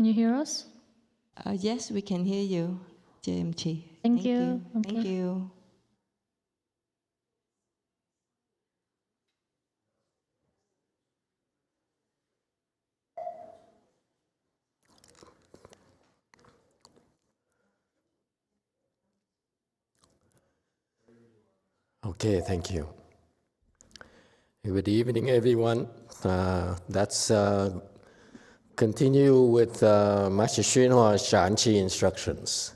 Can you hear us? Yes, we can hear you, JMG. Thank you. Thank Okay. you. Okay, thank you. Good evening, everyone. Let's continue with Master YongHua's Shanqi instructions.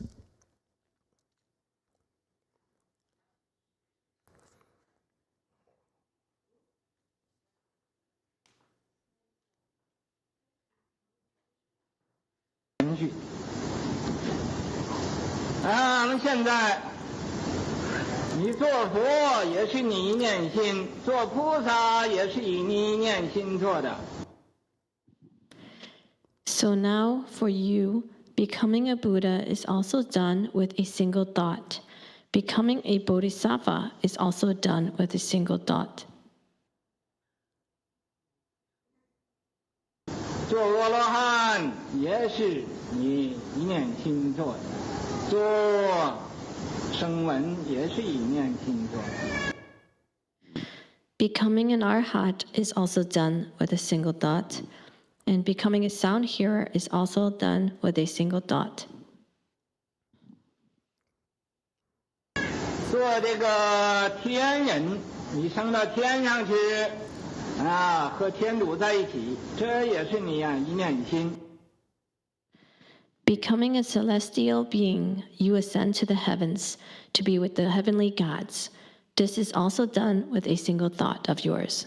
So now, for you, becoming a Buddha is also done with a single thought. Becoming a Bodhisattva is also done with a single thought. Becoming an Arhat is also done with a single thought, and becoming a sound hearer is also done with a single thought. Becoming a celestial being, you ascend to the heavens to be with the heavenly gods. This is also done with a single thought of yours.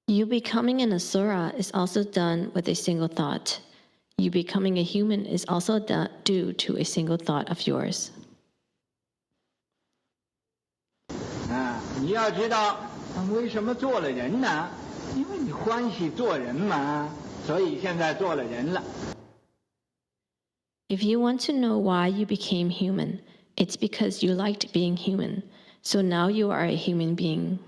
You becoming an Asura is also done with a single thought. You becoming a human is also due to a single thought of yours. If you want to know why you became human, it's because you liked being human. So now you are a human being.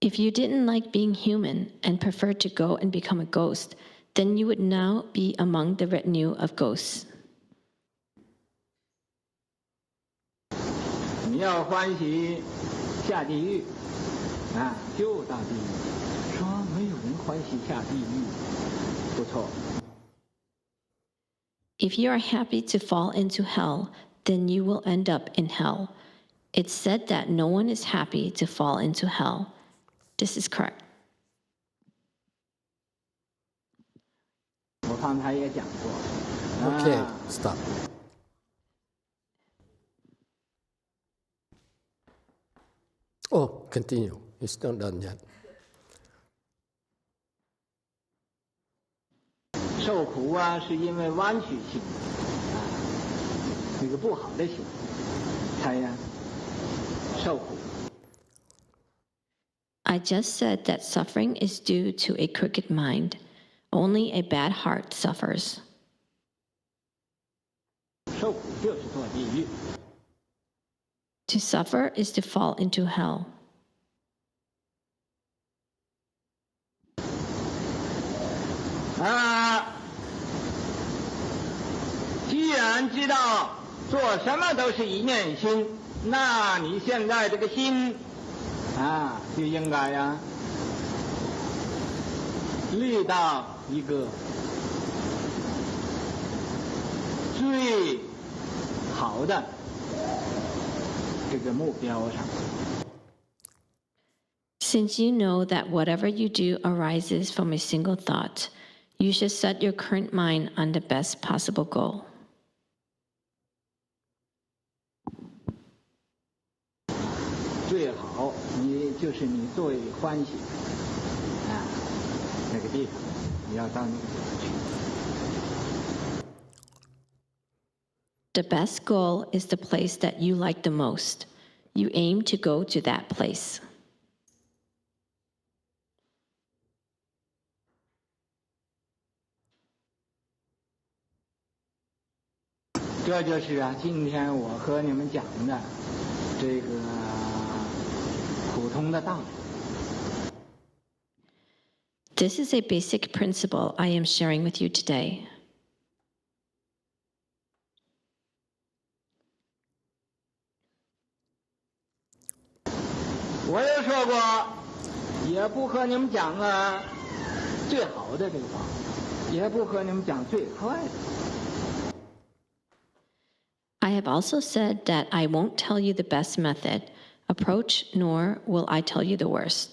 If you didn't like being human and preferred to go and become a ghost, then you would now be among the retinue of ghosts. If you are happy to fall into hell, then you will end up in hell. It's said that no one is happy to fall into hell. This is correct. Okay, stop. Oh, continue. It's not done yet. I just said that suffering is due to a crooked mind. Only a bad heart suffers. To suffer is to fall into hell. Since you know that whatever you do arises from a single thought, you should set your current mind on the best possible goal. The best goal is the place that you like the most. You aim to go to that place. 这就是今天我和你们讲的这个普通的道理。 This is a basic principle I am sharing with you today. 我也说过，也不和你们讲最好的这个法，也不和你们讲最快的。 I have also said that I won't tell you the best method, approach, nor will I tell you the worst.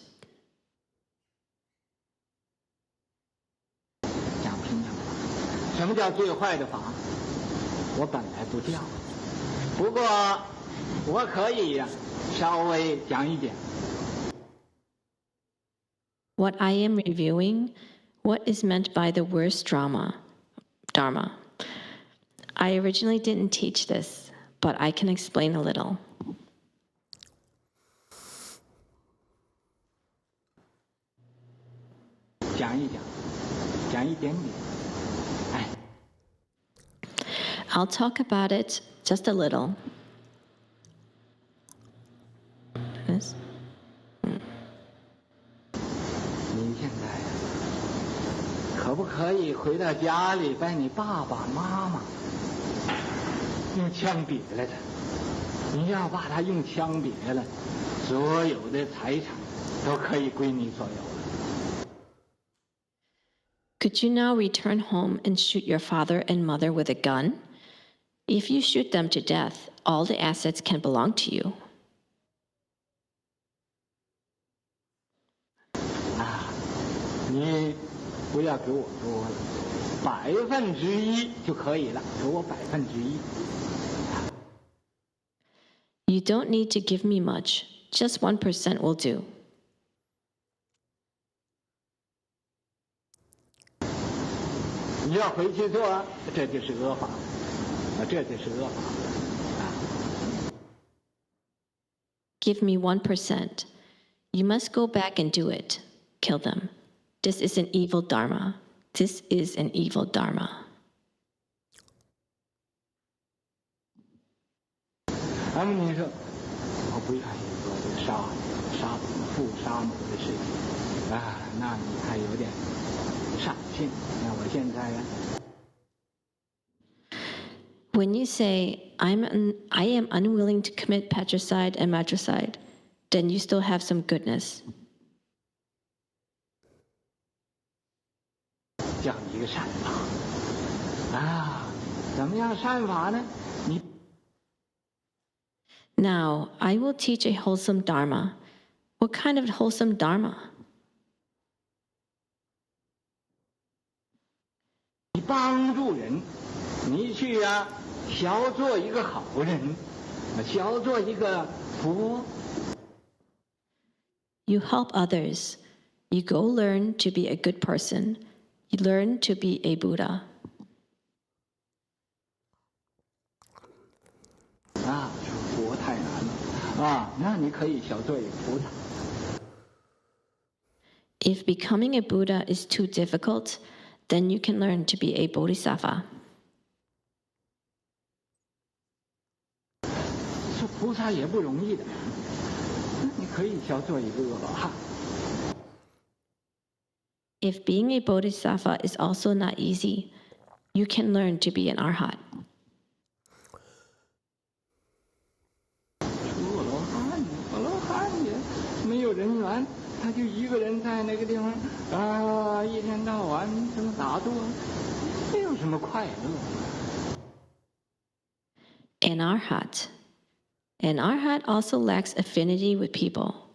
讲平常法，什么叫最坏的法？我本来不教，不过我可以稍微讲一点。 What I am reviewing, what is meant by the worst Dharma. I originally didn't teach this, but I can explain a little. 讲一讲，讲一点点。哎， I'll talk about it just a little. Yes. 你现在可不可以回到家里把你爸爸妈妈用枪毙了的？你要把他用枪毙了，所有的财产都可以归你所有了。 Could you now return home and shoot your father and mother with a gun? If you shoot them to death, all the assets can belong to you. 你不要给我多了，1%就可以了，给我1%。 You don't need to give me much, just 1% will do. 你要回去做，这就是恶法，这就是恶法。 Give me 1%. You must go back and do it. Kill them. This is an evil Dharma. This is an evil Dharma. 你说我不愿意做这个杀父杀母的事情那你还有点善性。那我现在When you say, I am unwilling to commit patricide and matricide, then you still have some goodness. 讲一个善法怎么样善法呢？你 Now, I will teach a wholesome Dharma. What kind of wholesome Dharma? 你帮助人，你去小做一个好人，小做一个佛。 You help others. You go learn to be a good person. You learn to be a Buddha. 佛太难了那你可以小做一个菩萨。 If becoming a Buddha is too difficult, then you can learn to be a Bodhisattva. 做菩萨也不容易的，你可以小做一个罗汉。 If being a Bodhisattva is also not easy, you can learn to be an Arhat. 罗汉也没有人缘，他就一个人在那个地方一天到晚这么打坐，没有什么快乐。 An Arhat also lacks affinity with people.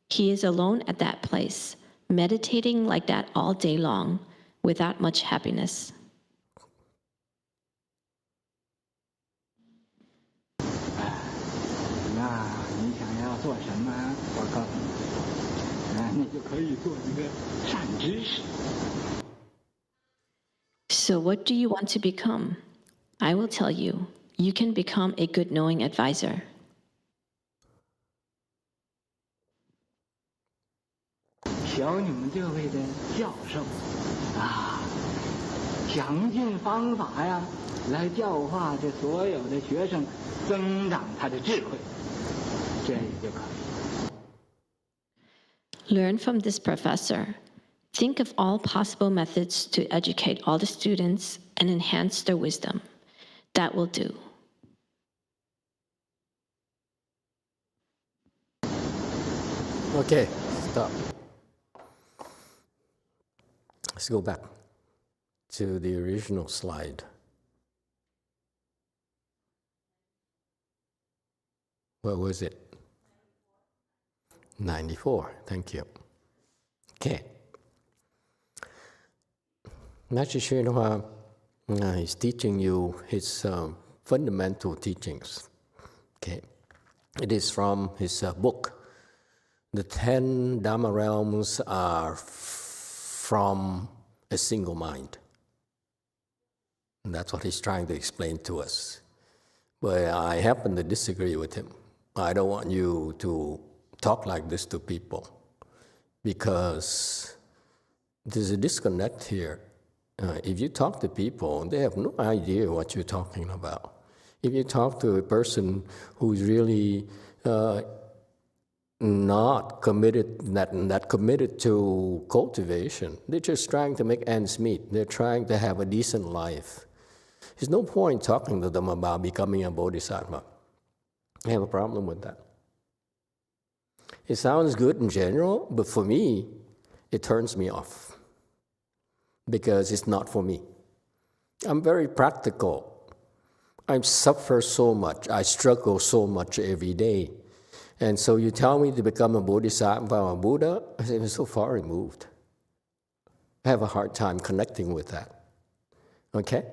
He is alone at that place, meditating like that all day long, without much happiness. 那你想要做什么？我告诉你，你就可以做一个善知识。 So what do you want to become? I will tell you. you can become a good knowing advisor. 瞧你们这位的教授啊，想尽方法呀，来教化这所有的学生，增长他的智慧，这也就可以。 Learn from this professor. Think of all possible methods to educate all the students and enhance their wisdom. That will do. Okay, stop. Let's go back to the original slide. What was it? 94, thank you. Okay. Master YongHua is teaching you his fundamental teachings. Okay. It is from his book. The 10 Dharma realms are from a single mind. And that's what he's trying to explain to us. But I happen to disagree with him. I don't want you to talk like this to people because there's a disconnect here. If you talk to people, they have no idea what you're talking about. If you talk to a person who's really not committed, not committed to cultivation, they're just trying to make ends meet. They're trying to have a decent life. There's no point talking to them about becoming a bodhisattva. I have a problem with that. It sounds good in general, but for me, it turns me off because it's not for me. I'm very practical. I suffer so much. I struggle so much every day. And so you tell me to become a bodhisattva or a Buddha, I say, it's so far removed. I have a hard time connecting with that. Okay?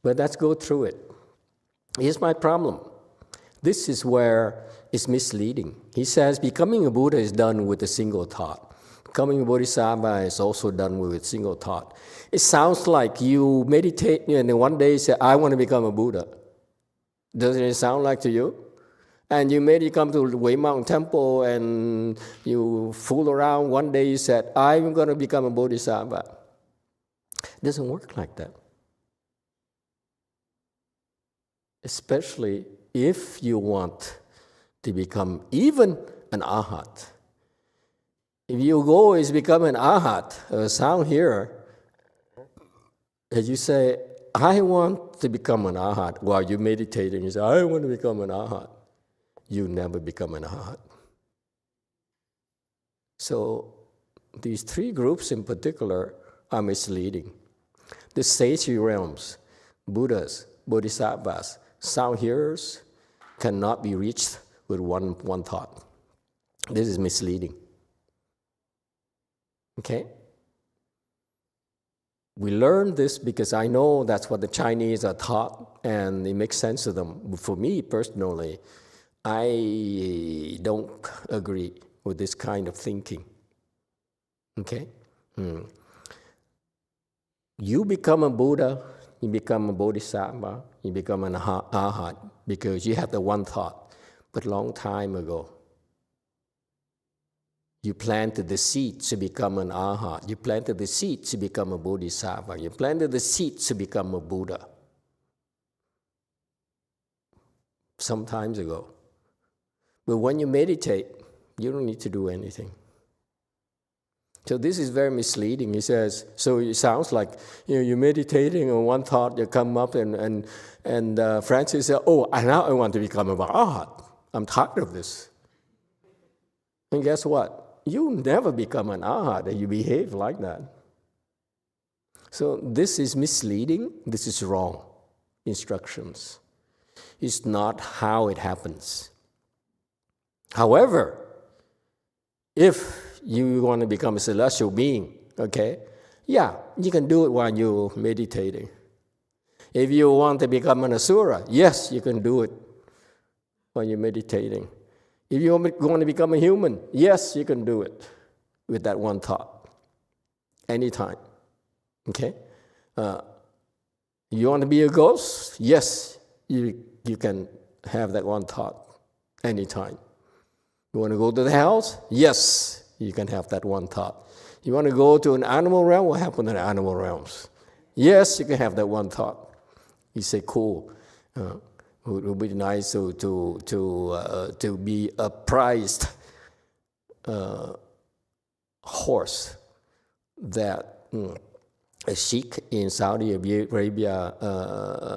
But let's go through it. Here's my problem. This is where it's misleading. He says becoming a Buddha is done with a single thought. Becoming a bodhisattva is also done with a single thought. It sounds like you meditate and then one day you say, I want to become a Buddha. Doesn't it sound like to you? And you maybe come to Wei Mountain Temple and you fool around. One day you said, I'm going to become a bodhisattva. It doesn't work like that. Especially if you want to become even an arhat. If your goal is become an arhat, a sound hearer, and you say, I want to become an arhat, while you're meditating, you say, I want to become an arhat. You never become an arhat. So these three groups in particular are misleading. The sage realms, Buddhas, bodhisattvas, sound hearers cannot be reached with one thought. This is misleading. Okay? We learn this because I know that's what the Chinese are taught and it makes sense to them. But for me personally, I don't agree with this kind of thinking. Okay? You become a Buddha, you become a bodhisattva, you become an arhat because you have the one thought. But long time ago, you planted the seed to become an arhat. You planted the seed to become a bodhisattva. You planted the seed to become a Buddha. Some time ago. But when you meditate, you don't need to do anything. So this is very misleading. He says, so it sounds like you're meditating and one thought you come up and Francis said, oh, now I want to become an arhat. I'm tired of this. And guess what? You never become an arhat and you behave like that. So this is misleading. This is wrong instructions. It's not how it happens. However, if you want to become a celestial being, okay, yeah, you can do it while you're meditating. If you want to become an asura, yes, you can do it while you're meditating. If you want to become a human, yes, you can do it with that one thought, anytime, okay? You want to be a ghost? Yes, you you can have that one thought anytime. You want to go to the house? Yes, you can have that one thought. You want to go to an animal realm? What happened in the animal realms? Yes, you can have that one thought. You say, cool. It would be nice to be a prized horse that a sheikh in Saudi Arabia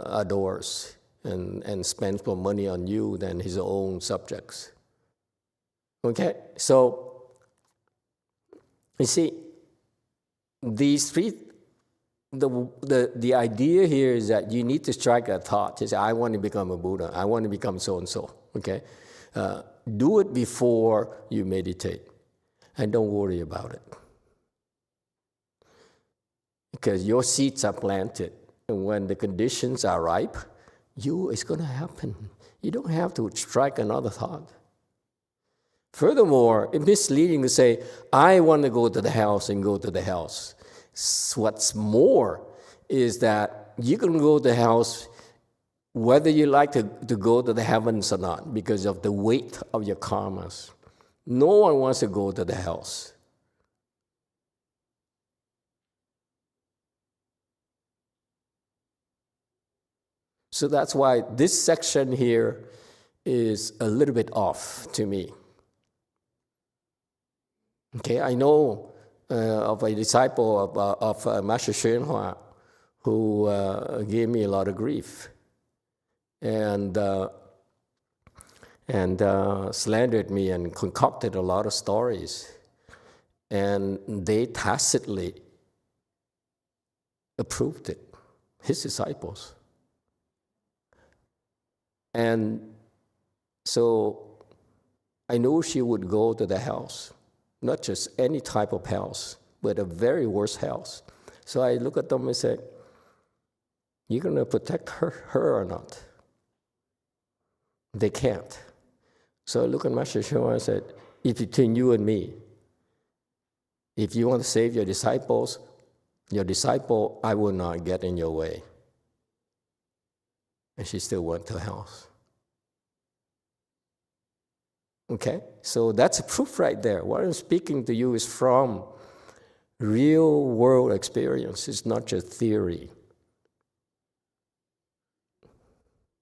adores and spends more money on you than his own subjects. Okay, so you see, these three, the idea here is that you need to strike a thought. You say, I want to become a Buddha. I want to become so-and-so. Okay, do it before you meditate, and don't worry about it. Because your seeds are planted, and when the conditions are ripe, it's going to happen. You don't have to strike another thought. Furthermore, it's misleading to say, I want to go to the house and go to the house. What's more is that you can go to the house whether you like to go to the heavens or not because of the weight of your karmas. No one wants to go to the house. So that's why this section here is a little bit off to me. Okay, I know of a disciple of Master YongHua who gave me a lot of grief and slandered me and concocted a lot of stories. And they tacitly approved it, his disciples. And so I know she would go to the house. Not just any type of house, but a very worst house. So I look at them and say, you going to protect her or not? They can't. So I look at Master YongHua and said, it's between you and me. If you want to save your disciple, I will not get in your way. And she still went to the house. Okay, so that's a proof right there. What I'm speaking to you is from real world experience. It's not just theory.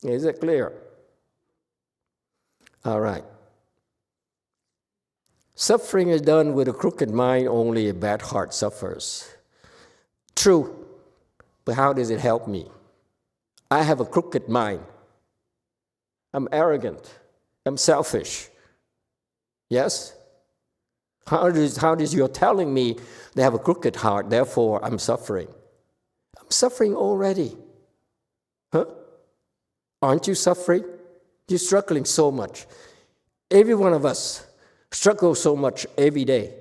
Is it clear? All right. Suffering is done with a crooked mind, only a bad heart suffers. True, but how does it help me? I have a crooked mind. I'm arrogant. I'm selfish. Yes? How does you're telling me they have a crooked heart, therefore I'm suffering? I'm suffering already. Huh? Aren't you suffering? You're struggling so much. Every one of us struggles so much every day.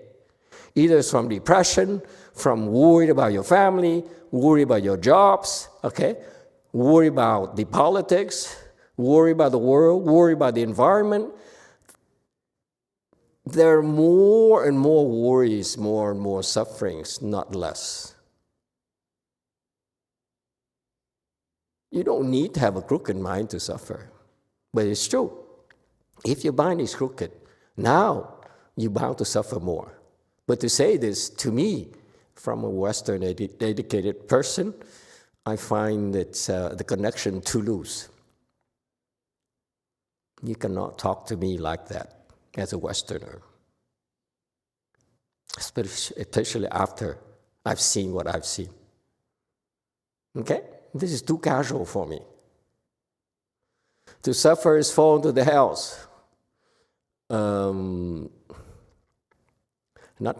Either it's from depression, from worried about your family, worried about your jobs, okay? Worry about the politics, worry about the world, worry about the environment. There are more and more worries, more and more sufferings, not less. You don't need to have a crooked mind to suffer. But it's true. If your mind is crooked, now you're bound to suffer more. But to say this to me, from a Western educated person, I find that the connection too loose. You cannot talk to me like that as a Westerner, especially after I've seen what I've seen. Okay? This is too casual for me. To suffer is fall into the hells. Not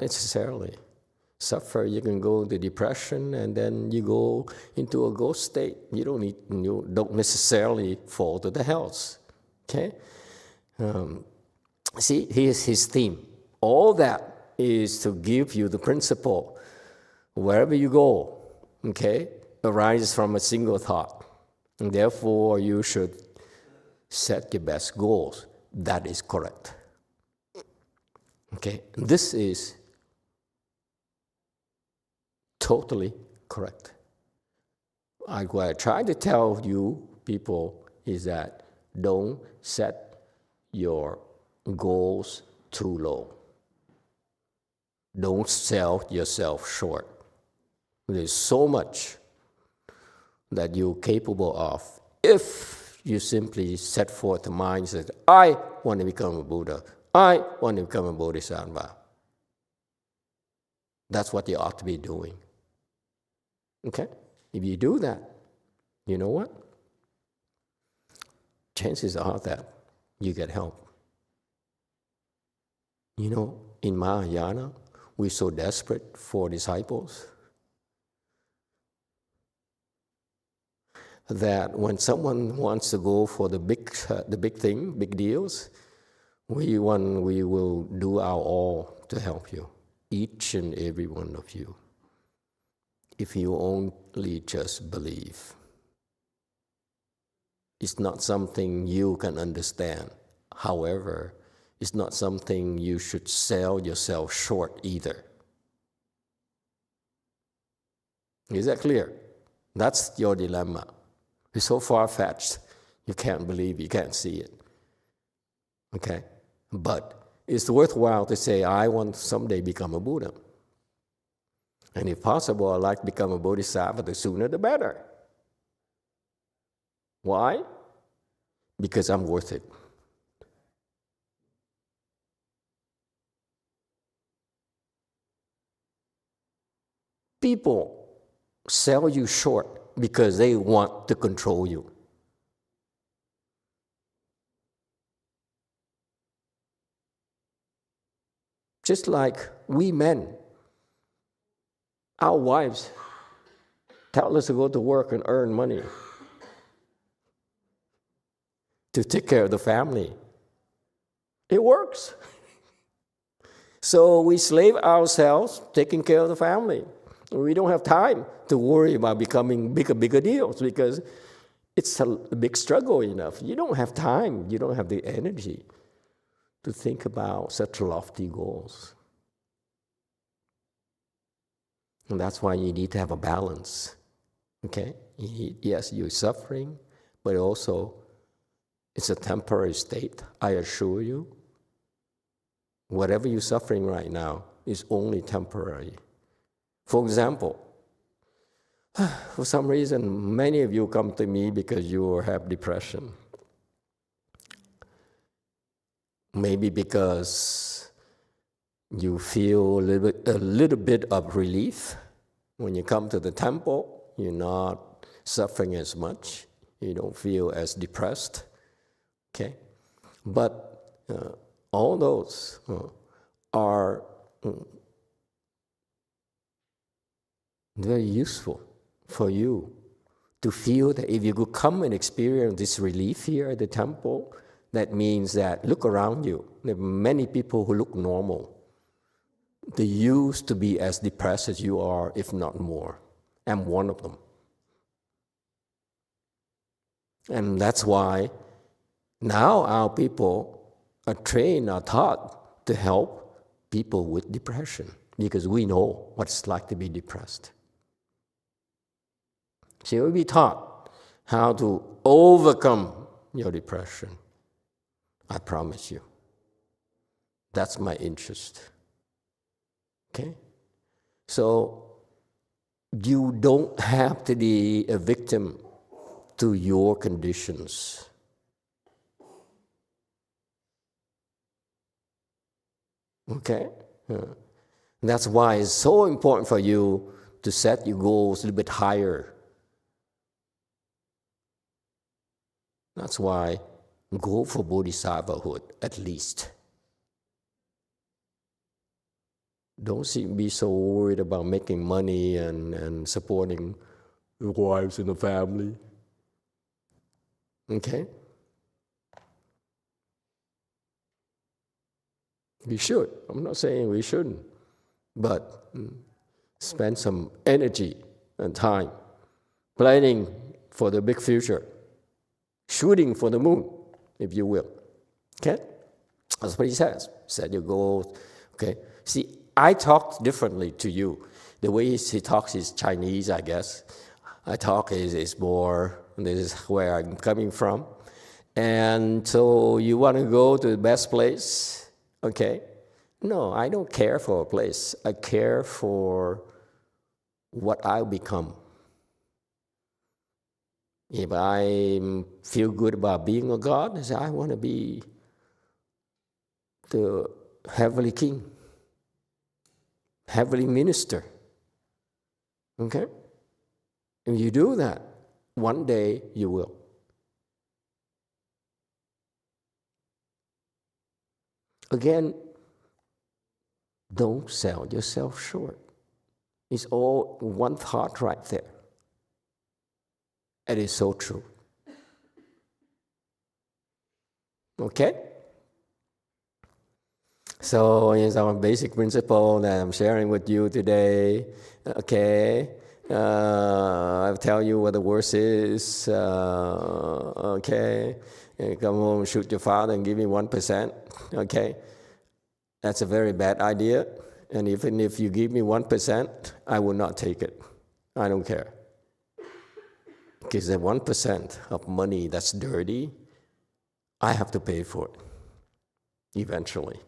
necessarily. Suffer, you can go into depression and then you go into a ghost state. You don't necessarily fall to the hells. Okay? See, here's his theme. All that is to give you the principle. Wherever you go, okay, arises from a single thought. And therefore, you should set your best goals. That is correct. Okay, this is totally correct. What I try to tell you people is that don't set your goals too low. Don't sell yourself short. There's so much that you're capable of if you simply set forth the mindset, I want to become a Buddha. I want to become a Bodhisattva. That's what you ought to be doing. Okay? If you do that, you know what? Chances are that you get help. You know, in Mahayana, we're so desperate for disciples that when someone wants to go for the big thing, big deals, we will do our all to help you, each and every one of you, if you only just believe. It's not something you can understand. However, it's not something you should sell yourself short either. Is that clear? That's your dilemma. It's so far-fetched, you can't believe, you can't see it. Okay? But it's worthwhile to say, I want to someday become a Buddha. And if possible, I'd like to become a Bodhisattva, the sooner the better. Why? Because I'm worth it. People sell you short because they want to control you. Just like we men, our wives tell us to go to work and earn money to take care of the family. It works. So we slave ourselves taking care of the family. We don't have time to worry about becoming bigger deals because it's a big struggle enough. You don't have time. You don't have the energy to think about such lofty goals. And that's why you need to have a balance. Okay? Yes, you're suffering, but also it's a temporary state, I assure you. Whatever you're suffering right now is only temporary. For example, for some reason, many of you come to me because you have depression. Maybe because you feel a little bit of relief. When you come to the temple, you're not suffering as much. You don't feel as depressed. Okay? But all those are very useful for you to feel that if you could come and experience this relief here at the temple, that means that look around you. There are many people who look normal. They used to be as depressed as you are, if not more. I'm one of them. And that's why now our people are trained, are taught to help people with depression because we know what it's like to be depressed. So you'll be taught how to overcome your depression. I promise you. That's my interest. Okay? So you don't have to be a victim to your conditions. Okay? That's why it's so important for you to set your goals a little bit higher. That's why go for bodhisattvahood at least. Don't be so worried about making money and supporting your wives and the family. Okay? We should. I'm not saying we shouldn't. But spend some energy and time planning for the big future. Shooting for the moon, if you will. Okay? That's what he says. Set your goals. Okay? See, I talk differently to you. The way he talks is Chinese, I guess. I talk is more, this is where I'm coming from. And so you want to go to the best place, okay? No, I don't care for a place. I care for what I'll become. If I feel good about being a God, I say, I want to be the heavenly king, heavenly minister. Okay? If you do that, one day you will. Again, don't sell yourself short. It's all one thought right there. It is so true. Okay? So here's our basic principle that I'm sharing with you today. Okay? I'll tell you what the verse is. Okay? Come home, shoot your father and give me 1%. Okay? That's a very bad idea. And even if you give me 1%, I will not take it. I don't care. Because the 1% of money that's dirty, I have to pay for it eventually.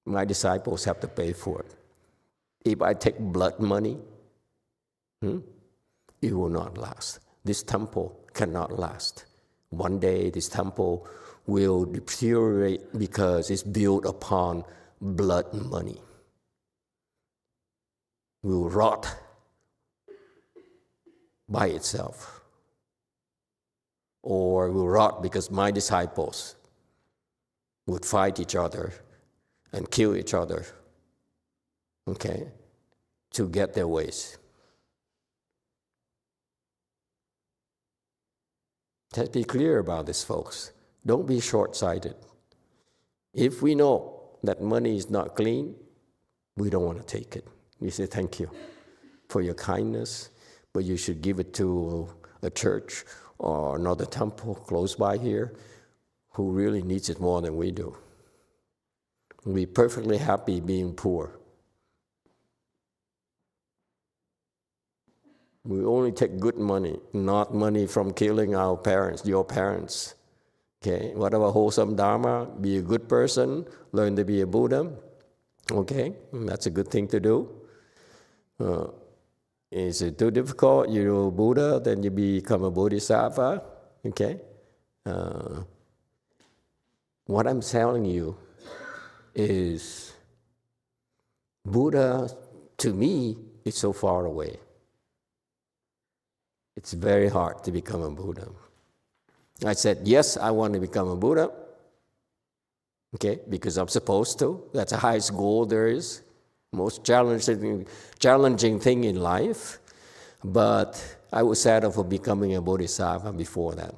My disciples have to pay for it. If I take blood money, it will not last. This temple cannot last. One day this temple will deteriorate because it's built upon blood money. Will rot by itself. Or will rot because my disciples would fight each other and kill each other, okay, to get their ways. Let's be clear about this, folks. Don't be short-sighted. If we know that money is not clean, we don't want to take it. We say, thank you for your kindness, but you should give it to a church or another temple close by here who really needs it more than we do. We're perfectly happy being poor. We only take good money, not money from killing our parents, your parents. Okay, whatever wholesome Dharma, be a good person, learn to be a Buddha. Okay, that's a good thing to do. Is it too difficult? You're a Buddha, then you become a Bodhisattva. Okay? What I'm telling you is Buddha, to me, is so far away. It's very hard to become a Buddha. I said, yes, I want to become a Buddha. Okay, because I'm supposed to. That's the highest goal there is. Most challenging thing in life. But I was settle for becoming a Bodhisattva before that.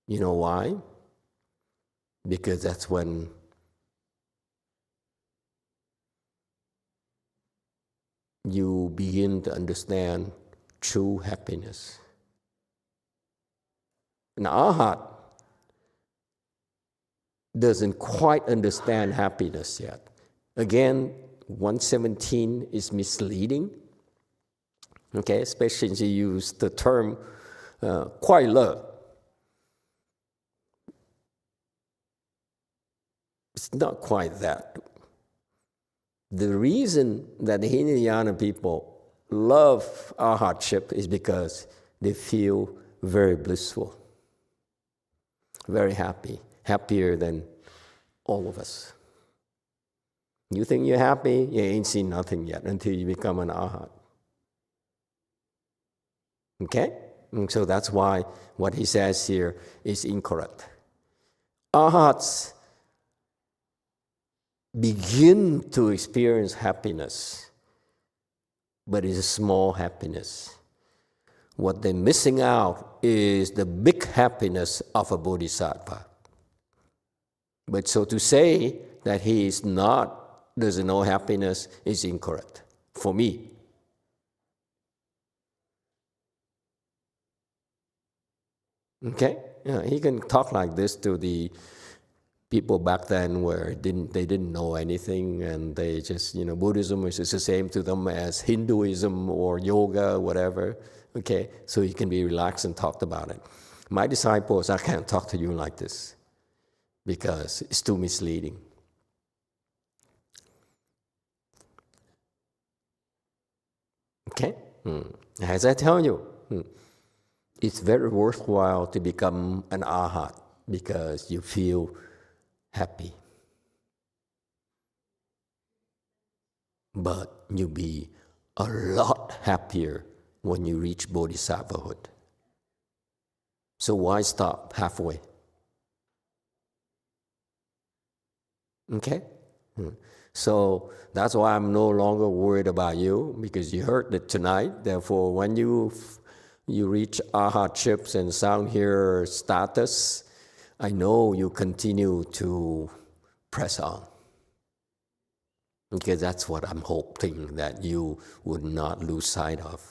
You know why? Because that's when you begin to understand true happiness. An arhat doesn't quite understand happiness yet. Again, 117 is misleading. Okay, especially if you use the term 快乐. It's not quite that. The reason that the Hinayana people love our hardship is because they feel very blissful, very happy, happier than all of us. You think you're happy, you ain't seen nothing yet until you become an arhat. Okay? And so that's why what he says here is incorrect. Arhats begin to experience happiness, but it's a small happiness. What they're missing out is the big happiness of a bodhisattva. But so to say that he is not, doesn't know happiness is incorrect for me. Okay? Yeah, he can talk like this to the people back then where they didn't know anything and they just, Buddhism is the same to them as Hinduism or yoga, whatever. Okay? So he can be relaxed and talk about it. My disciples, I can't talk to you like this because it's too misleading. Okay? As I tell you, it's very worthwhile to become an arhat because you feel happy. But you'll be a lot happier when you reach bodhisattvahood. So why stop halfway? Okay? So that's why I'm no longer worried about you, because you heard it tonight. Therefore, when you reach arhatships and sound here status, I know you continue to press on. Because that's what I'm hoping that you would not lose sight of.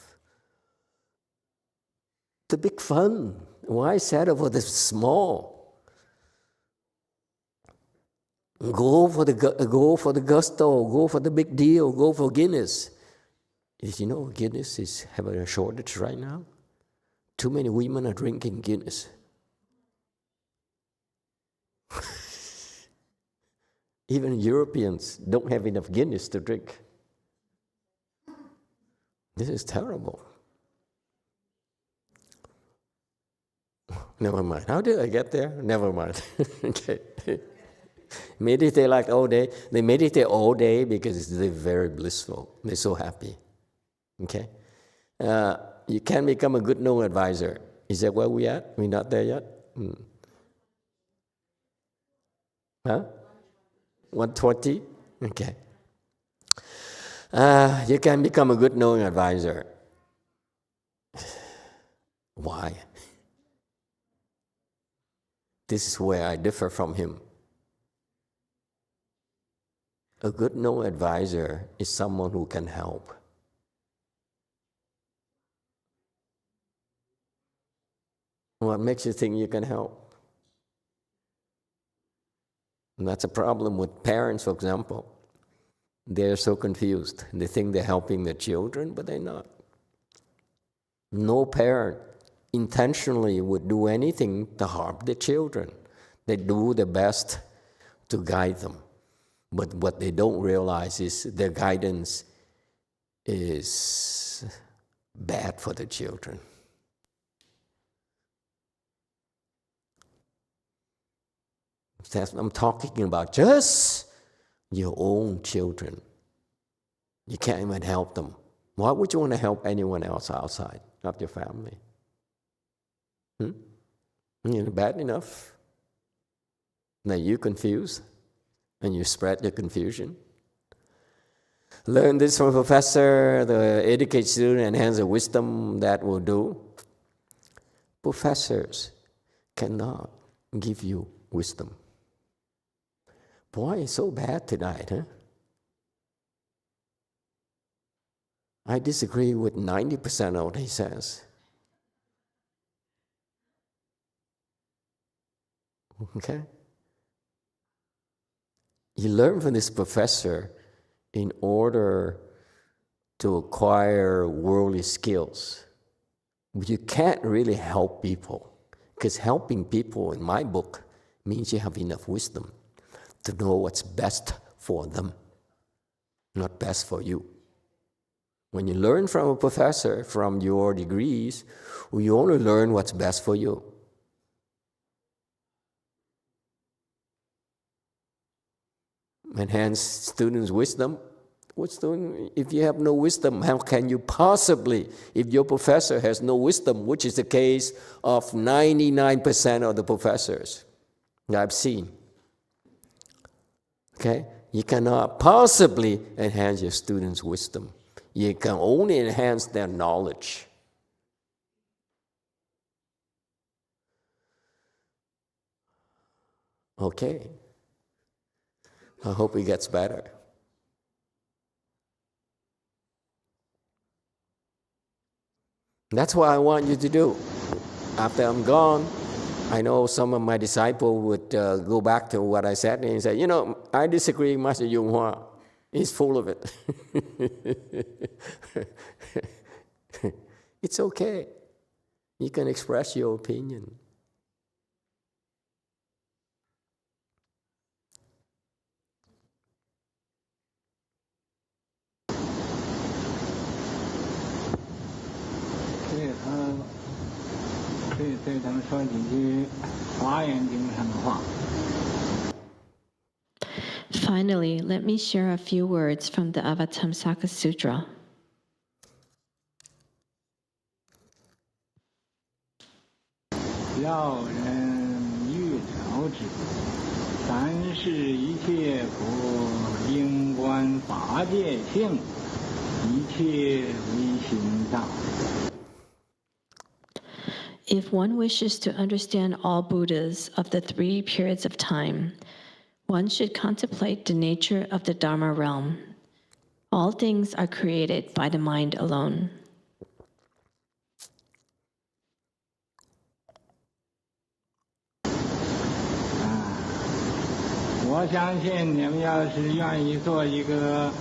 The big fun. Why settle for the small? Go for the gusto. Go for the big deal. Go for Guinness. Did you know Guinness is having a shortage right now? Too many women are drinking Guinness. Even Europeans don't have enough Guinness to drink. This is terrible. Never mind. How did I get there? Never mind. Okay. Meditate like all day. They meditate all day because they're very blissful. They're so happy. Okay? You can become a good no advisor. Is that where we at? We're not there yet? Huh? 120? Okay. You can become a good knowing advisor. Why? This is where I differ from him. A good knowing advisor is someone who can help. What makes you think you can help? And that's a problem with parents, for example. They're so confused. They think they're helping their children, but they're not. No parent intentionally would do anything to harm their children. They do their best to guide them. But what they don't realize is their guidance is bad for the children. I'm talking about just your own children. You can't even help them. Why would you want to help anyone else outside of your family? Bad enough that you're confused and you spread your confusion. Learn this from a professor, the educate student, enhance the wisdom that will do. Professors cannot give you wisdom. Boy, it's so bad tonight, huh? I disagree with 90% of what he says. Okay? You learn from this professor in order to acquire worldly skills. But you can't really help people, because helping people, in my book, means you have enough wisdom to know what's best for them, not best for you. When you learn from a professor, from your degrees, you only learn what's best for you. Enhance students' wisdom. If you have no wisdom, how can you possibly, if your professor has no wisdom, which is the case of 99% of the professors that I've seen, okay? You cannot possibly enhance your students' wisdom. You can only enhance their knowledge. Okay. I hope it gets better. That's what I want you to do. After I'm gone, I know some of my disciples would go back to what I said and say, I disagree with Master YongHua. He's full of it. It's okay. You can express your opinion. 对他们说几句华严经上的话。Finally, let me share a few words from the Avatamsaka Sutra. 要人欲了之，三世一切佛应观法界性，一切为心造。 If one wishes to understand all Buddhas of the 3 periods of time, one should contemplate the nature of the Dharma realm. All things are created by the mind alone. 我相信你们要是愿意做一个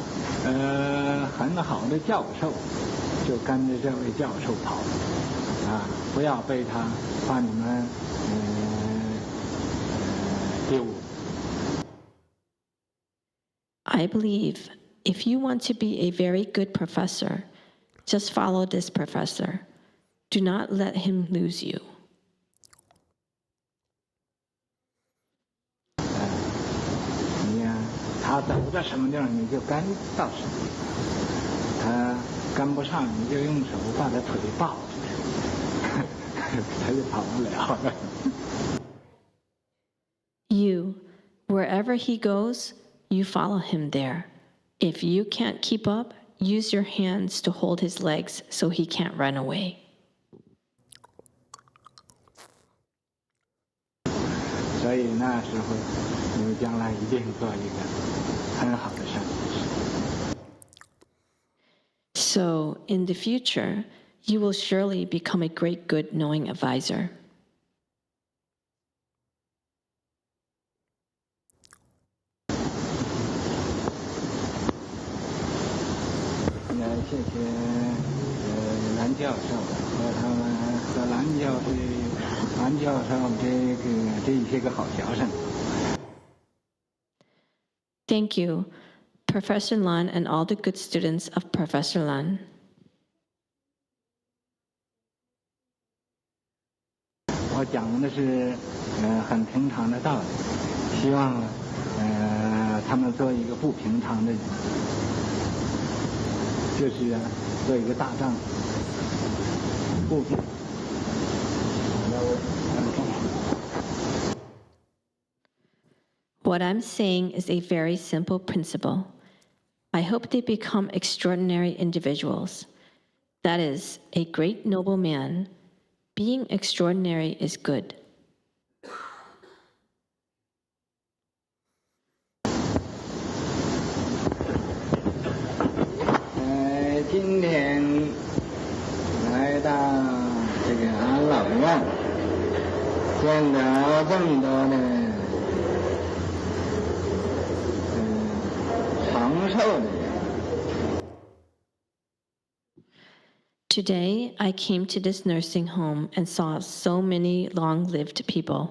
很好的教授，就跟着这位教授跑，不要被他把你们丢。 I believe if you want to be a very good professor, just follow this professor. Do not let him lose you. 你呀，他走到什么地方你就跟到什么地方，他跟不上你就用手把他腿抱着，他就跑不了了。You, wherever he goes, you follow him there. If you can't keep up, use your hands to hold his legs so he can't run away. 所以那时候，你们将来一定做一个很好的善知识。 So, in the future, you will surely become a great good knowing advisor. 谢谢蓝教授和他们和蓝教授这些个好学生。 Thank you, Professor Lan and all the good students of Professor Lan. 我讲的是很平常的道理，希望他们做一个不平常的人。 就是做一个大丈夫，不平。What I'm saying is a very simple principle. I hope they become extraordinary individuals. That is, a great noble man. Being extraordinary is good. 今天来到这个安老院，见到这么多的长寿的人。 Today, I came to this nursing home and saw so many long-lived people.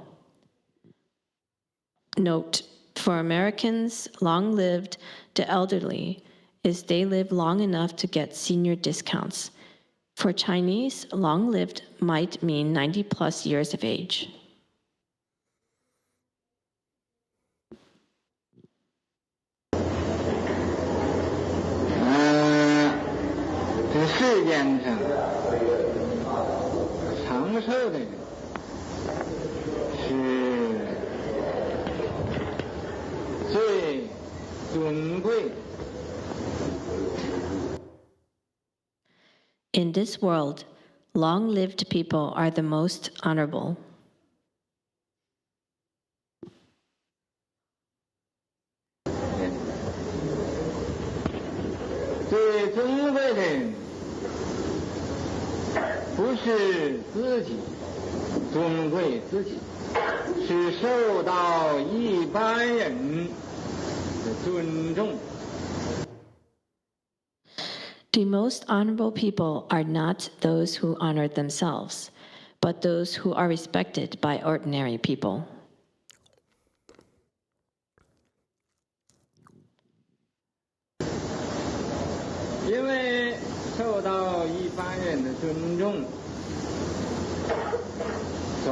Note, for Americans, long-lived, the elderly, is they live long enough to get senior discounts. For Chinese, long-lived might mean 90 plus years of age. 这世间上长寿的人是最尊贵的。 In this world, long-lived people are the most honorable. 最尊贵的人不是自己尊贵自己，是受到一般人的尊重。 The most honorable people are not those who honor themselves, but those who are respected by ordinary people. 因为受到一般人的尊重，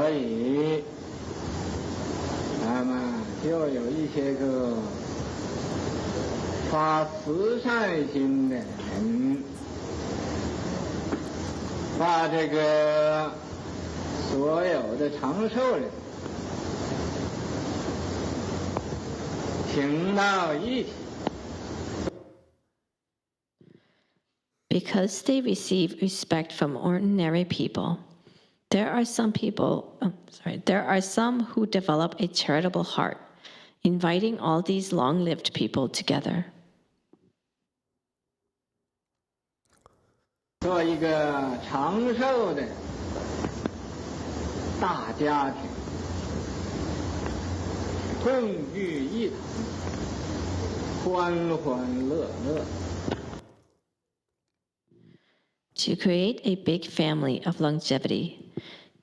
所以咱们就有一些个发慈善心的人，把这个所有的长寿人请到一起。Because they receive respect from ordinary people, there are some who develop a charitable heart, inviting all these long-lived people together. 做一个长寿的大家庭，共聚一堂，欢欢乐乐。To create a big family of longevity,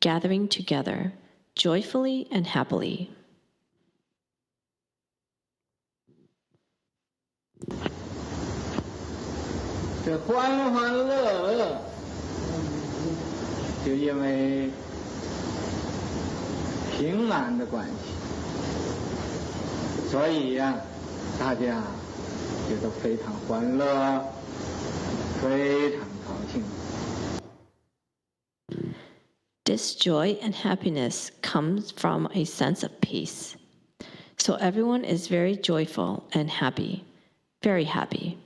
gathering together joyfully and happily. 这欢欢乐乐，就因为平安的关系，所以呀，大家也都非常欢乐，非常高兴。This joy and happiness comes from a sense of peace. So everyone is very joyful and happy, very happy.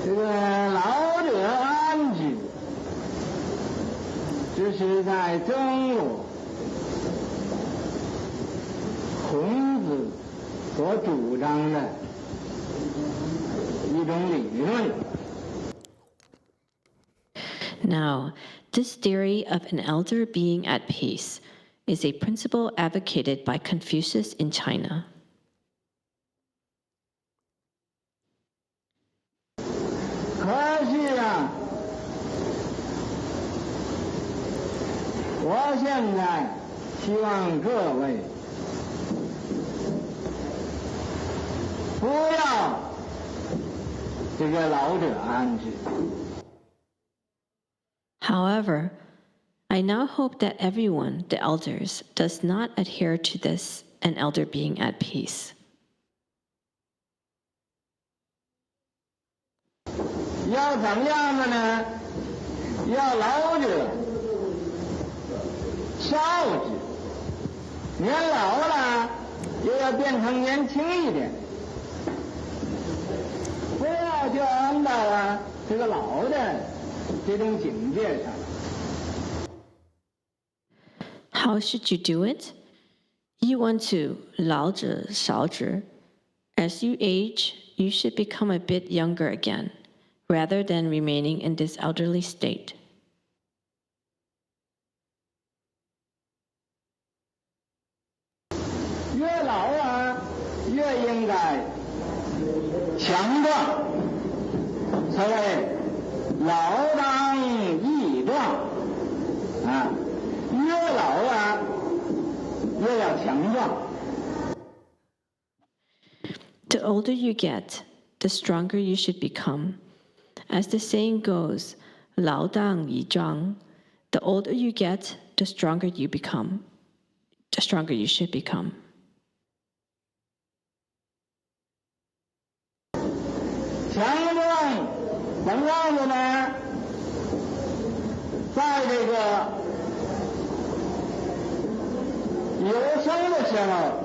这个老者安居，这是在中国孔子所主张的一种理论。Now, this theory of an elder being at peace is a principle advocated by Confucius in China. 可是啊，我现在希望各位不要这个老者安置。However, I now hope that everyone, the elders, does not adhere to this, an elder being at peace. 要怎么样的呢？要老者少之，年老了又要变成年轻一点，不要就安到啊这个老的这种境界上。How should you do it? You want to 老者少之. As you age, you should become a bit younger again, rather than remaining in this elderly state. 越老啊，越应该强壮。所谓老当益壮啊，越老啊越要强壮。The older you get, the stronger you should become. As the saying goes, 老当益壮. The older you get, the stronger you become. The stronger you should become. 强壮怎么样子呢？在这个有生的时候，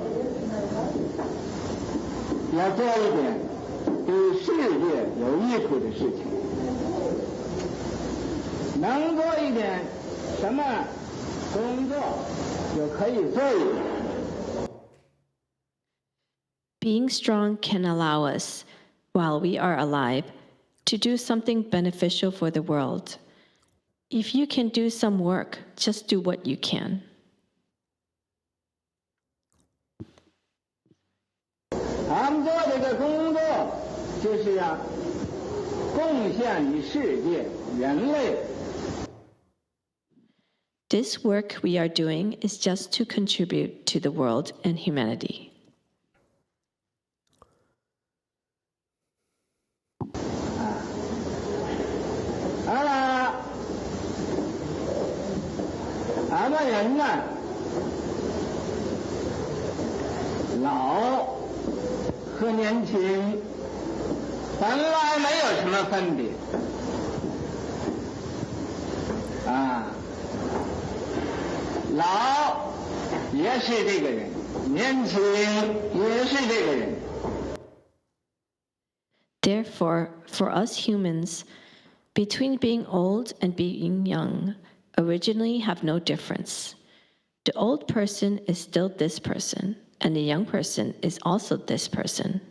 要做一点对世界有益处的事情，能做一点什么工作，就可以做一点。Being strong can allow us, while we are alive, to do something beneficial for the world. If you can do some work, just do what you can. 咱们做这个工作，就是要贡献于世界人类。This work we are doing is just to contribute to the world and humanity. Therefore, for us humans, between being old and being young originally have no difference. The old person is still this person, and the young person is also this person.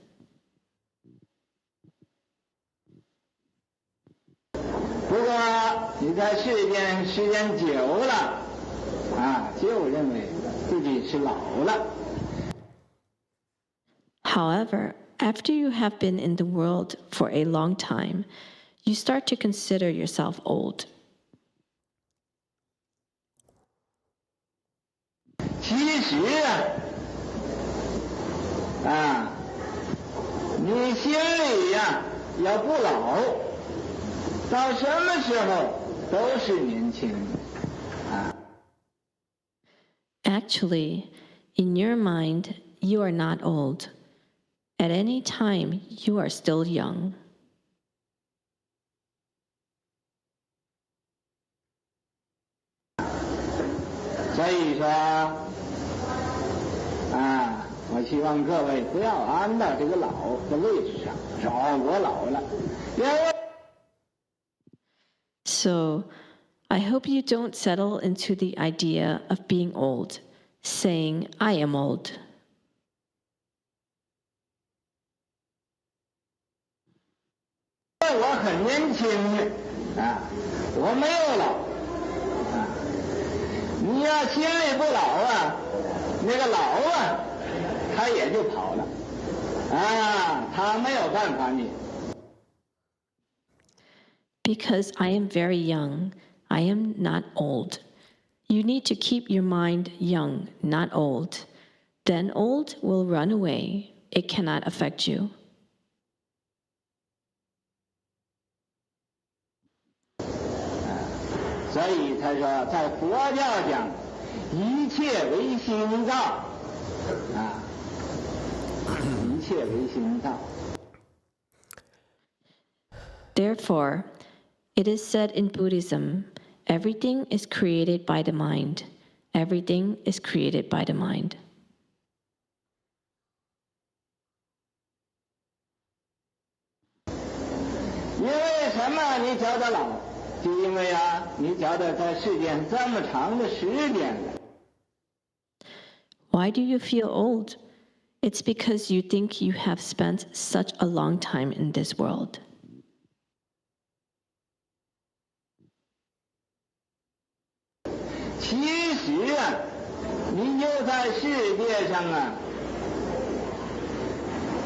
不过你在世间时间久了，就认为自己是老了。 However, after you have been in the world for a long time, you start to consider yourself old. 其实你心里要不老，到什么时候都是年轻。 Actually, in your mind, you are not old. At any time, you are still young. 所以说，我希望各位不要安到这个老的位置上，说我老了，因为。 So, I hope you don't settle into the idea of being old, saying, I am old. 我很年轻我没有老你要心里不老那个老他也就跑了他没有办法你。 Because I am very young, I am not old. You need to keep your mind young, not old. Then old will run away. It cannot affect you. 所以他说，在佛教讲，一切唯心造一切唯心造。 Therefore, it is said in Buddhism, everything is created by the mind. Everything is created by the mind. 因为什么你觉得老？就因为你觉得在世间这么长的时间了。 Why do you feel old? It's because you think you have spent such a long time in this world. 其实你就在世界上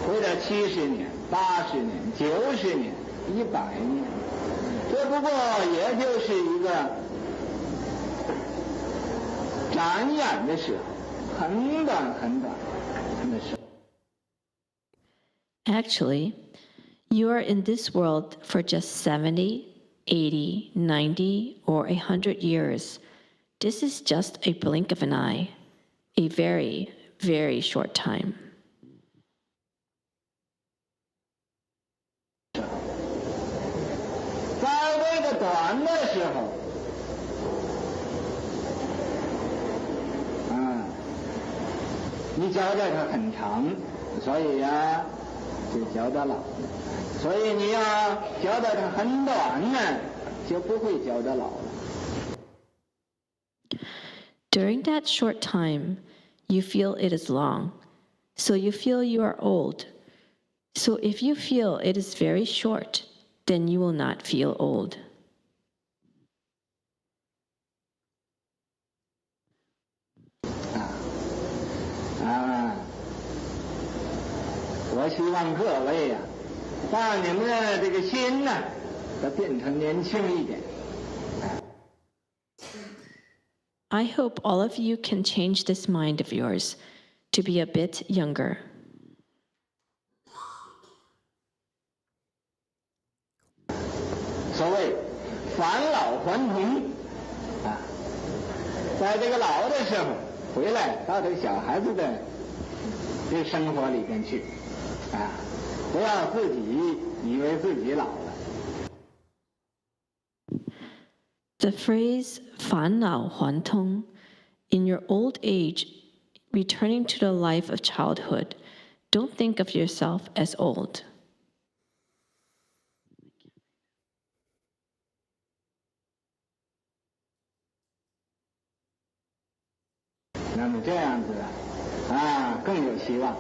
活了70年、80年、90年、100年，这不过也就是一个眨眼的时候，很短很短的时候。 Actually, you are in this world for just 70, 80, 90, or 100 years. This is just a blink of an eye, a very, very short time. 在这个短的时候，你觉得它很长，所以就觉得老了。所以你要觉得它很短就不会觉得老了。 During that short time, you feel it is long, so you feel you are old. So if you feel it is very short, then you will not feel old. 我希望各位让你们的这个心呢， 都变成年轻一点。I hope all of you can change this mind of yours to be a bit younger. 所谓返老还童啊，在这个老的时候回来到这个小孩子的这个生活里边去啊，不要自己以为自己老了。 The phrase 返老还童, in your old age, returning to the life of childhood, don't think of yourself as old. 那么这样子啊，更有希望。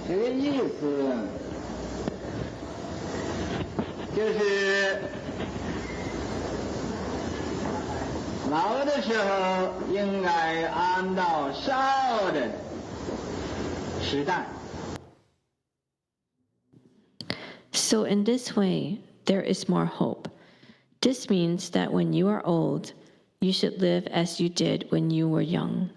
这个意思就是老的时候应该按照少的时代。 So in this way, there is more hope. This means that when you are old, you should live as you did when you were young.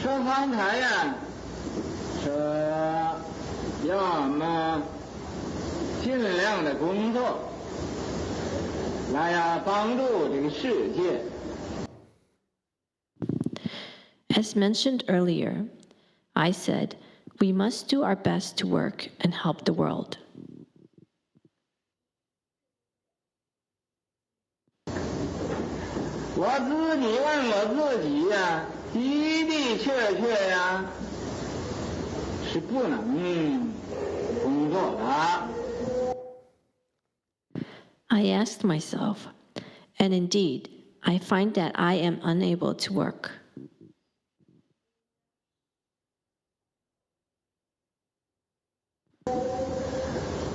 说方才呀，说要我们尽量的工作，来帮助这个世界。 As mentioned earlier, I said, we must do our best to work and help the world. 我自己问我自己呀，的的确确呀，是不能工作的。 I asked myself, and indeed, I find that I am unable to work.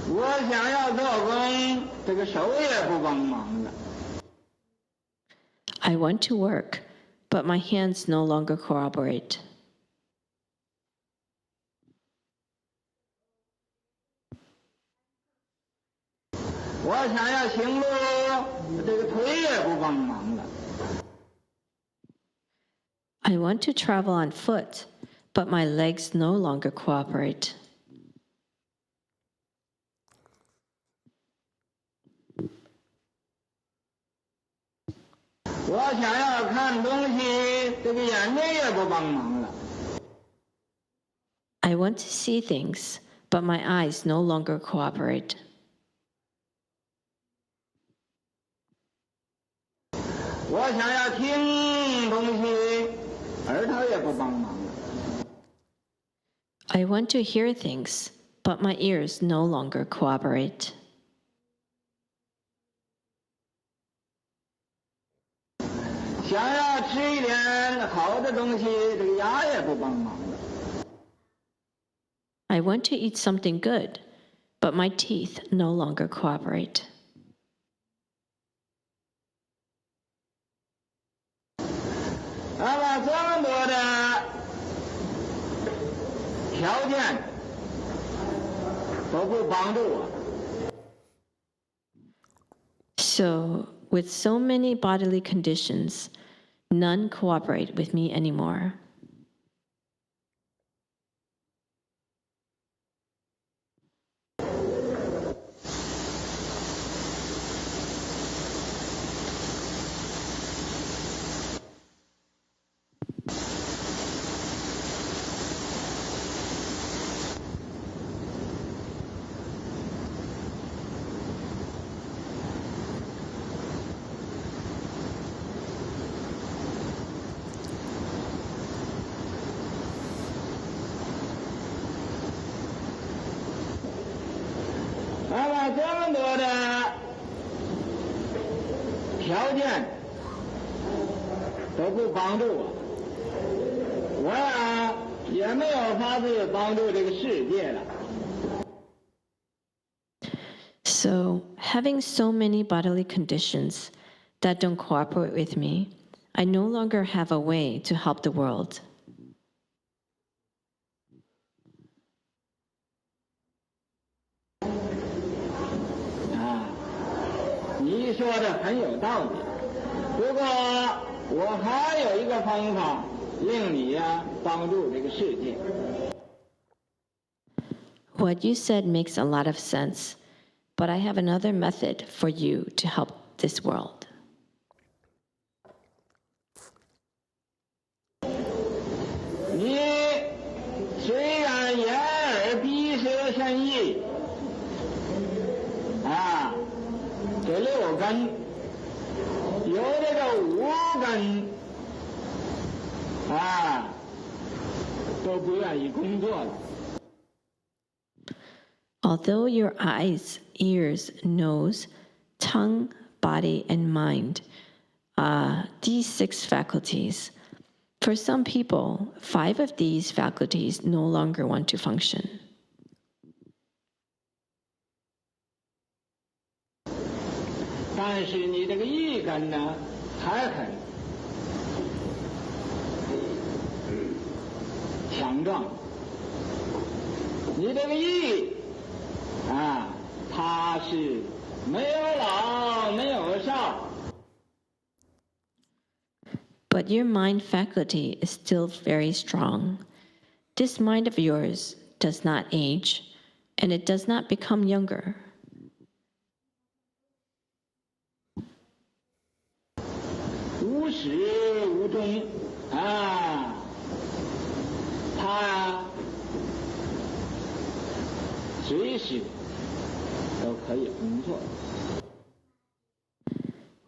我想要做工，这个手也不帮忙了。 I want to work, but my hands no longer cooperate. 我想要行路，这个腿也不帮忙了。 I want to travel on foot, but my legs no longer cooperate. 我想要看东西，这个眼睛也不帮忙了。 I want to see things, but my eyes no longer cooperate. 我想要听东西，耳朵也不帮忙了。 I want to hear things, but my ears no longer cooperate. 想要吃一点好的东西，这个牙也不帮忙了。 I want to eat something good, but my teeth no longer cooperate. 那么这么多的条件都不帮助我。 So, with so many bodily conditions, none cooperate with me anymore. 那么这么多的条件都不帮助我，我呀也没有法子帮助这个世界了。 So, having so many bodily conditions that don't cooperate with me, I no longer have a way to help the world. 说的很有道理，不过我还有一个方法令你呀帮助这个世界。What you said makes a lot of sense, but I have another method for you to help this world. 你虽然眼耳鼻舌身意啊，这6根有这个5根啊，都不愿意工作了。Although your eyes, ears, nose, tongue, body, and mind, these 6 faculties, for some people, 5 of these faculties no longer want to function. 但是你这个1根呢，还很强壮。你这个意啊，它是没有老没有少。But your mind faculty is still very strong. This mind of yours does not age, and it does not become younger. 无始无终啊，它随时都可以工作。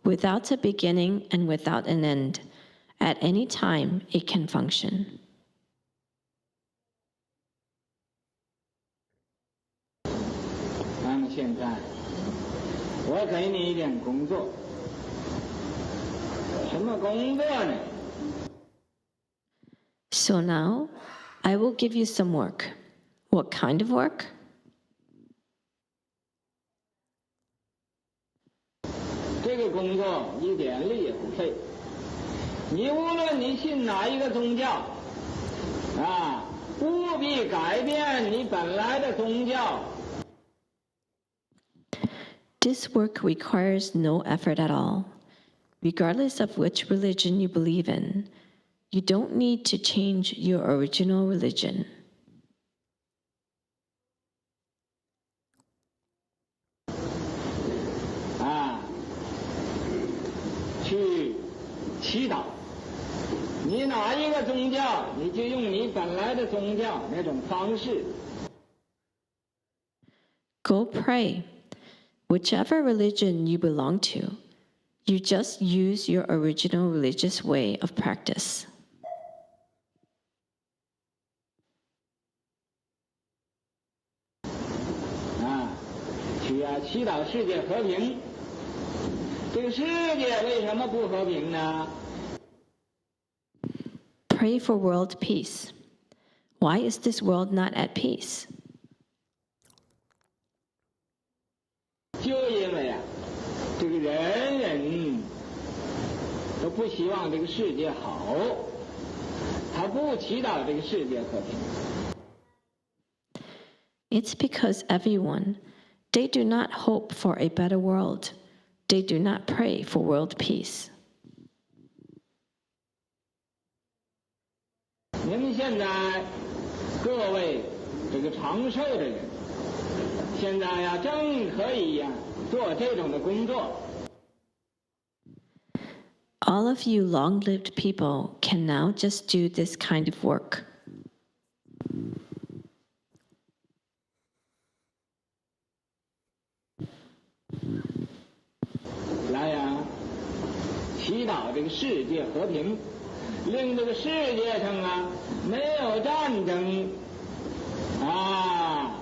Without a beginning and without an end, at any time it can function. 那么现在，我给你一点工作，什么工作呢？ So now, I will give you some work. What kind of work? 这个工作一点力也不费。你无论你信哪一个宗教，啊，不必改变你本来的宗教。 This work requires no effort at all. Regardless of which religion you believe in, you don't need to change your original religion. 啊，去祈祷。你哪一个宗教，你就用你本来的宗教那种方式。 Go pray. Whichever religion you belong to, you just use your original religious way of practice. 啊，去祈祷世界和平。这个世界为什么不和平呢？ Pray for world peace. Why is this world not at peace? 就因为啊，这个人人都不希望这个世界好，他不祈祷这个世界和平。 It's because everyone, they do not hope for a better world. They do not pray for world peace. 你们现在各位这个长寿的人，现在呀正可以呀做这种的工作。 All of you long-lived people can now just do this kind of work. 来呀，祈祷这个世界和平，令这个世界上啊没有战争，啊，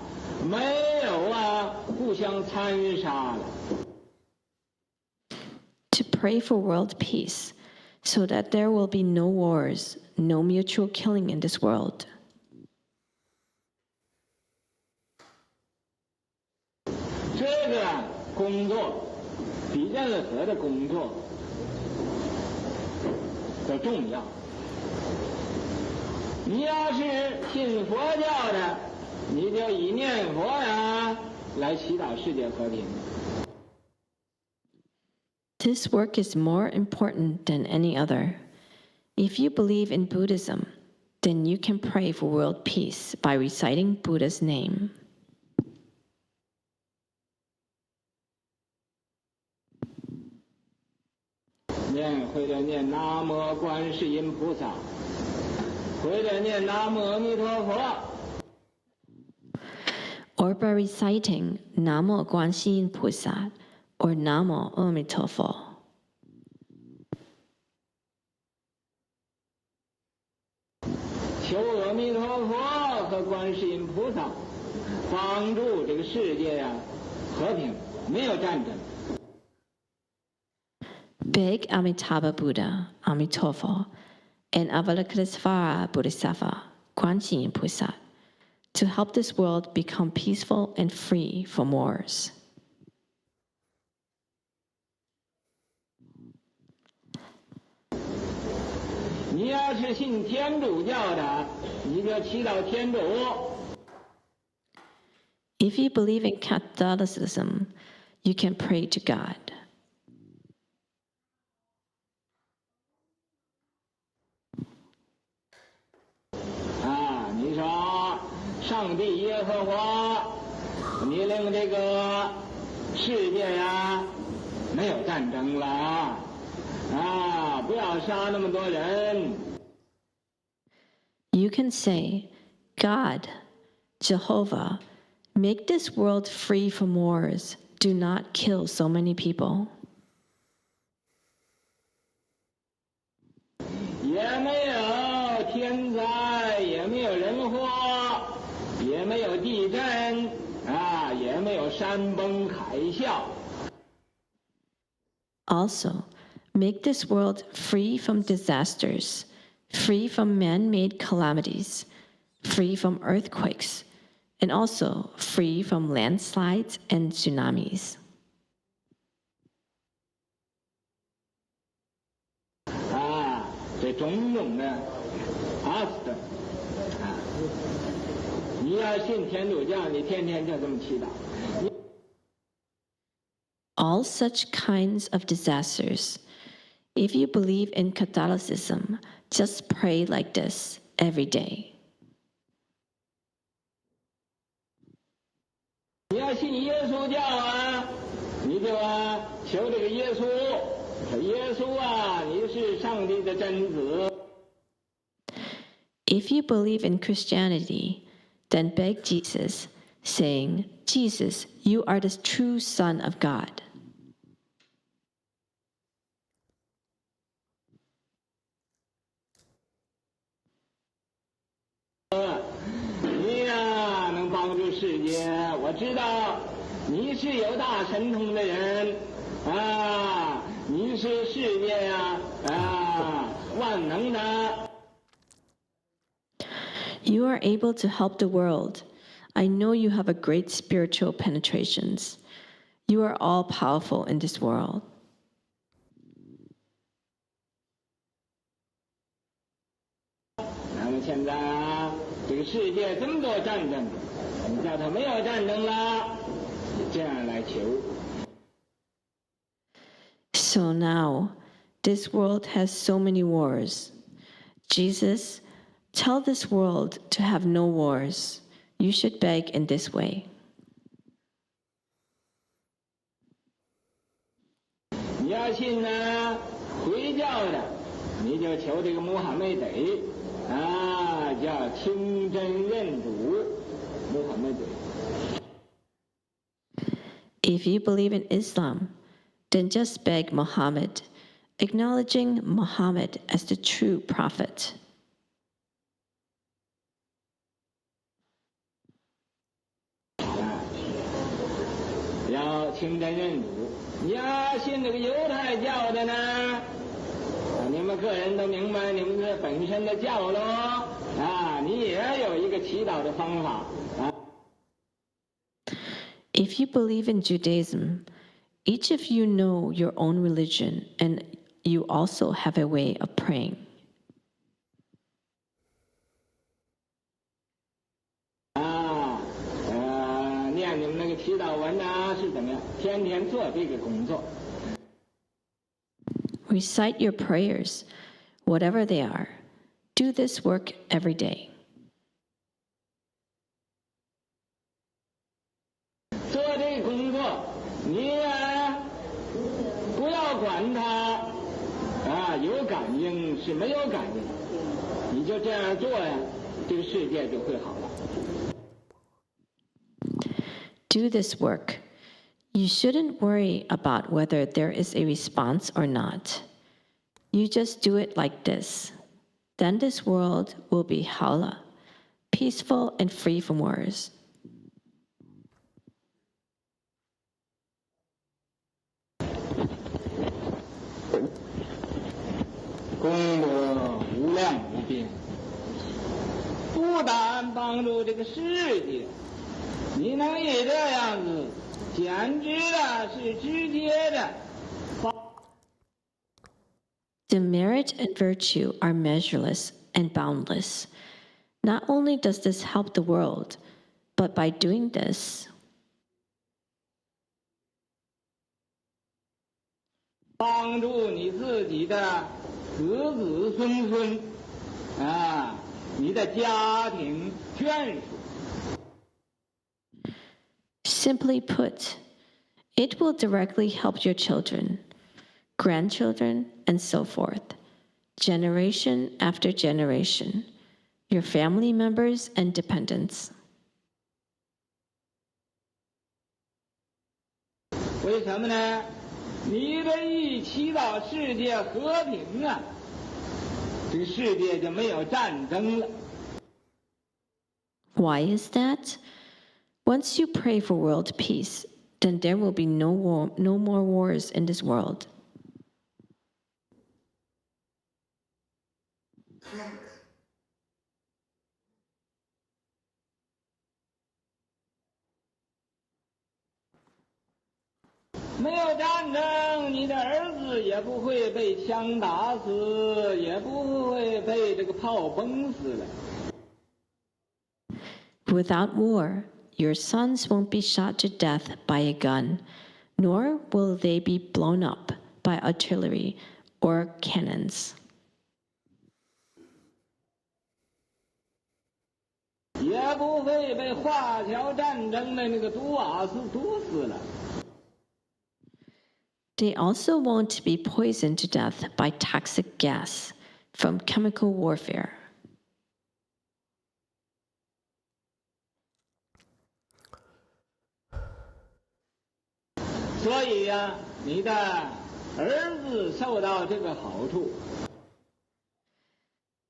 没有啊互相残杀了。 To pray for world peace, so that there will be no wars, no mutual killing in this world. 这个工作比任何的工作都重要。你要是信佛教的，你就以念 佛呀来祈祷世界和平。This work is more important than any other. If you believe in Buddhism, then you can pray for world peace by reciting Buddha's name. 或者念南无观世音菩萨，或者念南无阿弥陀佛。 Or by reciting Namo Guanxin Pusat or Namo Emitofuo. 求阿弥陀佛和观世音菩萨帮助这个世界呀和平，没有战争。 Beg Amitabha Buddha, Amitofo, and Avalokitesvara Bodhisattva, Guanxin Pusat, to help this world become peaceful and free from wars. 你要是信天主教的，你就祈祷天主。 If you believe in Catholicism, you can pray to God. 你说上帝耶和华，你令这个世界呀没有战争了，不要杀那么多人。 You can say, God, Jehovah, make this world free from wars. Do not kill so many people. 也没有天灾，也没有人祸，也没有地震，也没有山崩海啸。 Also, make this world free from disasters, free from man-made calamities, free from earthquakes, and also free from landslides and tsunamis. 这种种的你要信天主教，你天天就这么祈祷。 All such kinds of disasters. If you believe in Catholicism, just pray like this every day. 你要信耶稣教你就求这个耶稣，说耶稣你是上帝的真子。 If you believe in Christianity, then beg Jesus, saying, Jesus, you are the true Son of God. 你能帮助世界，我知道你是有大神通的人你是世界万能的。 You are able to help the world. I know you have a great spiritual penetrations. You are all powerful in this world. 那么现在这个世界这么多战争，你叫他没有战争了，你这样来求。 So now, this world has so many wars. Jesus, tell this world to have no wars. You should beg in this way. 你要信回教的，你就求这个穆罕默德叫清真认主，穆罕默德。 If you believe in Islam, then just beg Muhammad, acknowledging Muhammad as the true prophet. 要清真认主。你要信这个犹太教的呢，你们个人都明白你们这本身的教喽你也有一个祈祷的方法If you believe in Judaism, each of you know your own religion, and you also have a way of praying. 念你们那个祈祷文是怎么样？天天做这个工作。 You can say your prayers, 你要信这个犹太教的呢，你就念这个 Recite your prayers, whatever they are. Do this work every day. 做这个工作，你不要管它有感应是没有感应，你就这样做呀，这个世界就会好了。Do this work. You shouldn't worry about whether there is a response or not. You just do it like this. Then this world will be hala, peaceful and free from wars. 功德无量无边，不但帮助这个世界，你能以这样子，简直的是直接的。 The merit and virtue are measureless and boundless. Not only does this help the world, but by doing this, 帮助你自己的子子孙孙你的家庭眷属。 simply put, it will directly help your children, grandchildren, and so forth, generation after generation, your family members and dependents. 为什么呢？你这一祈祷世界和平这个世界就没有战争了。 Why is that? Once you pray for world peace, then there will be no more wars in this world. 没有战争，你的儿子也不会被枪打死，也不会被这个炮崩死了。 Without war, your sons won't be shot to death by a gun, nor will they be blown up by artillery or cannons. 也不会被华侨战争的那个毒瓦斯毒死了。 They also won't be poisoned to death by toxic gas from chemical warfare. 所以你的儿子受到这个好处。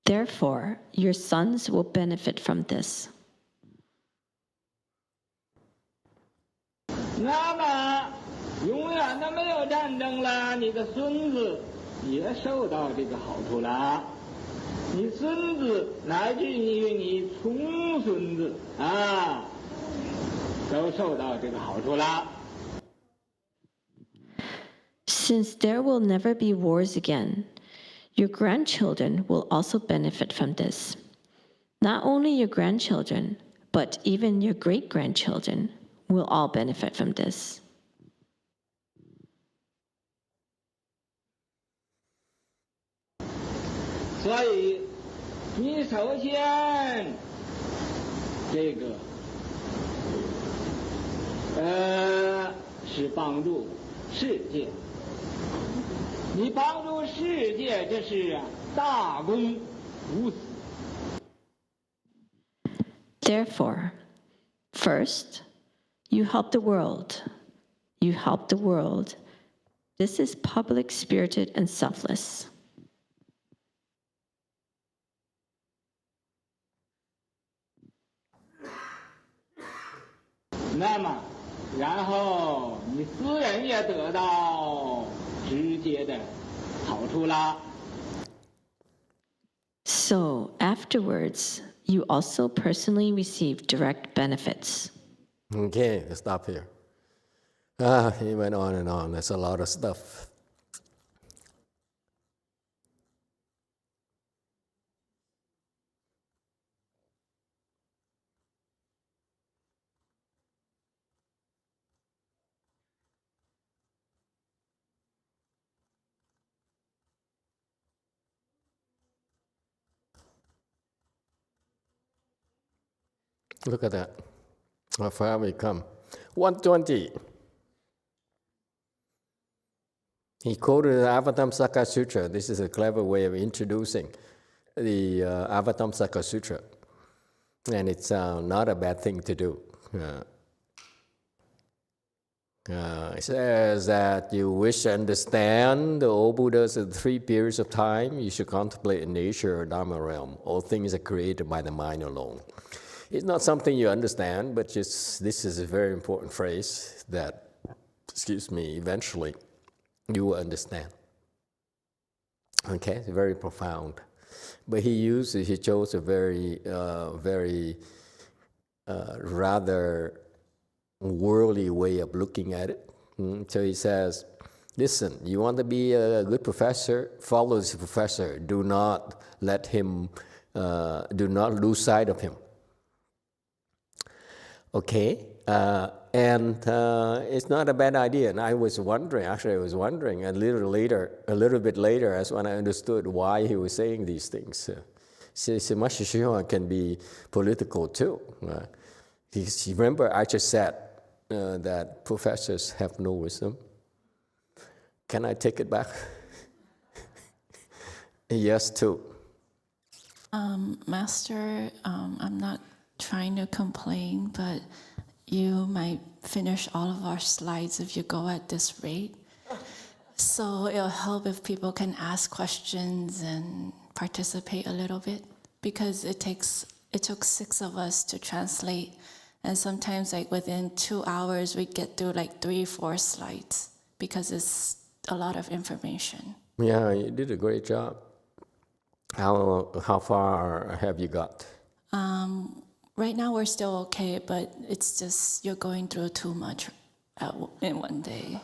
Therefore, your sons will benefit from this. 那么，永远都没有战争了，你的孙子也受到这个好处了。你孙子乃至于你重孙子都受到这个好处了。 Since there will never be wars again, your grandchildren will also benefit from this. Not only your grandchildren, but even your great-grandchildren will all benefit from this. 所以，你首先这个是帮助世界。 你帮助世界，这是大公无私。 Therefore, first, you help the world. You help the world. This is public, spirited, and selfless. 那么，然后你私人也得到直接的好处啦。 So, afterwards, you also personally receive direct benefits. Okay, let's stop here. He went on and on. That's a lot of stuff. Look at that. How far we come. 120. He quoted the Avatamsaka Sutra. This is a clever way of introducing the Avatamsaka Sutra. And it's not a bad thing to do. It says that you wish to understand the old Buddhas of the 3 periods of time, you should contemplate in nature or Dharma realm. All things are created by the mind alone. It's not something you understand, but just this is a very important phrase that, eventually you will understand. Okay, it's very profound. But he chose a very rather worldly way of looking at it. So he says, listen, you want to be a good professor, follow this professor. Do not let him, do not lose sight of him. Okay, and it's not a bad idea. And I was wondering a little bit later, as when I understood why he was saying these things. Master Shihua can be political too. Remember, I just said that professors have no wisdom. Can I take it back? Yes, too. Master, I'm not trying to complain, but you might finish all of our slides if you go at this rate. So it'll help if people can ask questions and participate a little bit, because it took 6 of us to translate, and sometimes like within 2 hours we get through like 3-4 slides because it's a lot of information. Yeah, you did a great job. How far have you got? Right now we're still okay, but it's just you're going through too much in one day.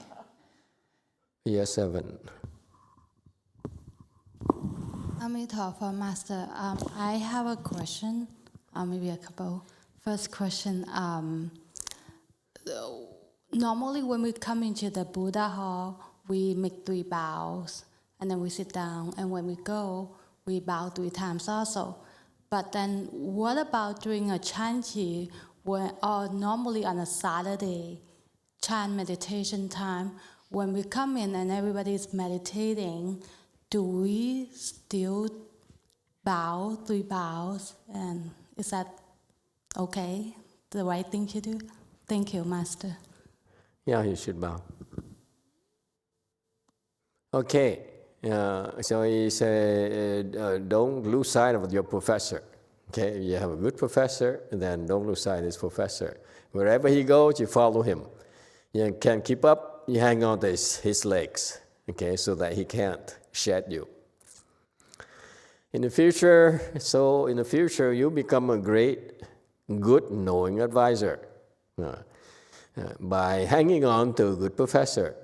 Yes, 7. Emitofuo, Master. I have a question, maybe a couple. First question, normally when we come into the Buddha hall, we make 3 bows, and then we sit down, and when we go, we bow 3 times also. But then what about during a chanti, or normally on a Saturday, chant meditation time, when we come in and everybody's meditating, do we still bow 3 bows? And is that okay, the right thing to do? Thank you, Master. Yeah, you should bow. Okay, so he said, don't lose sight of your professor. Okay, if you have a good professor, then don't lose sight of his professor. Wherever he goes, you follow him. You can't keep up, you hang on to his legs, okay, so that he can't shed you. In the future, you become a great, good, knowing advisor by hanging on to a good professor.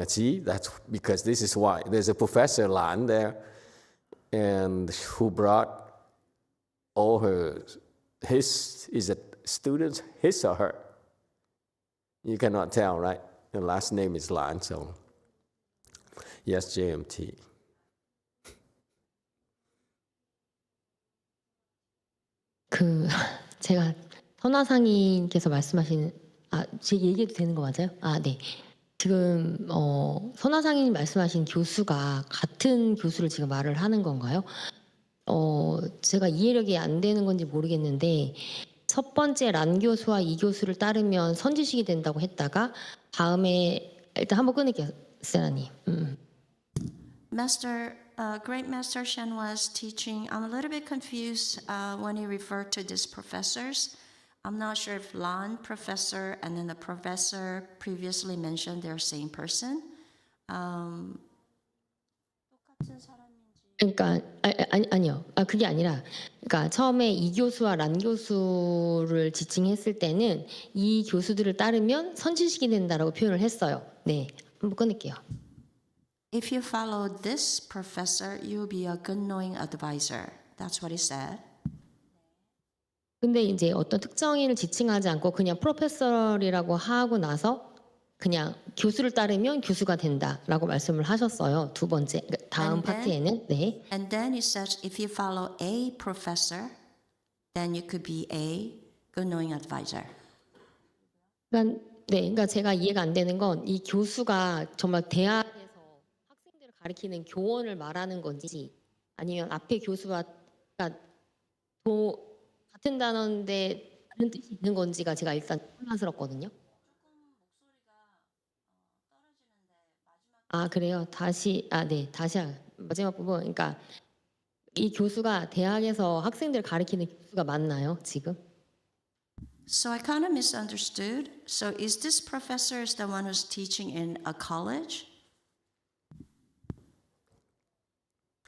See, that's because this is why. There's a professor Lan there, and who brought all is it students, his or her? You cannot tell, right? The last name is Lan, so yes, JMT. 제가 선화상인께서 말씀하신 제 얘기해도 되는 거 맞아요? 네. 지금 선화상인이 말씀하신 교수가 같은 교수를 지금 말을 하는 건가요? 제가 이해력이 안 되는 건지 모르겠는데 첫 번째 란 교수와 이 교수를 따르면 선지식이 된다고 했다가 다음에 일단 한번 끊을게요, 세라님. Master, Great Master Shen was teaching. I'm a little bit confused when he referred to these professors. I'm not sure if Lan professor and then the professor previously mentioned they're same person. 그러니까 아니요. 그게 아니라 그러니까 처음에 이 교수와 란 교수를 지칭했을 때는 이 교수들을 따르면 선지식이 된다라고 표현을 했어요. 네. 한번 끊을게요. If you follow this professor, you'll be a good knowing advisor. That's what he said. 근데 이제 어떤 특정인을 지칭하지 않고 그냥 프로페서라고 하고 나서 그냥 교수를 따르면 교수가 된다라고 말씀을 하셨어요. 두 번째 다음 파트에는 네. And then he says if you follow a professor, then you could be a good knowing advisor. 그러니까 제가 이해가 안 되는 건 이 교수가 정말 대학에서 학생들을 가리키는 교원을 말하는 건지 아니면 앞에 교수가 그러니까 같은 단어인데 다른 뜻이 있는 건지가 제가 일단 혼란스럽거든요. 아 그래요? 다시 마지막 부분. 그러니까 이 교수가 대학에서 학생들을 가리키는 교수가 맞나요 지금? So I kind of misunderstood. So is this professor is the one who's teaching in a college?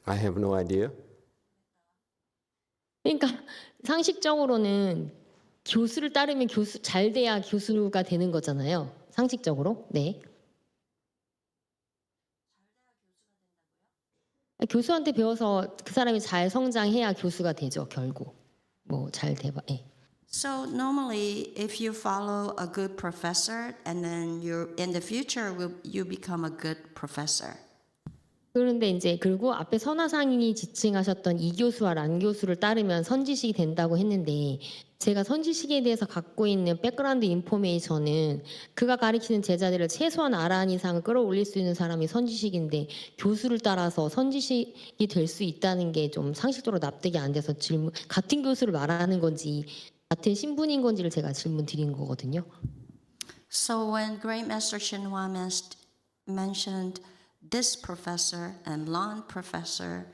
I have no idea. 그러니까 상식적으로는 교수를 따르면 잘 돼야 교수가 되는 거잖아요. 상식적으로. 네. 교수한테 배워서 그 사람이 잘 성장해야 교수가 되죠. 결국 뭐 잘 돼봐. 예. So normally, if you follow a good professor, and then in the future, you become a good professor. 그런데 이제 그리고 앞에 선화상인이 지칭하셨던 이 교수와 란 교수를 따르면 선지식이 된다고 했는데 제가 선지식에 대해서 갖고 있는 백그라운드 인포메이션은 그가 가르치는 제자들을 최소한 아라한 이상을 끌어올릴 수 있는 사람이 선지식인데 교수를 따라서 선지식이 될 수 있다는 게 좀 상식적으로 납득이 안 돼서 질문 같은 교수를 말하는 건지 같은 신분인 건지를 제가 질문 드린 거거든요. So when Great Master Shenhua mentioned this professor and Lan professor,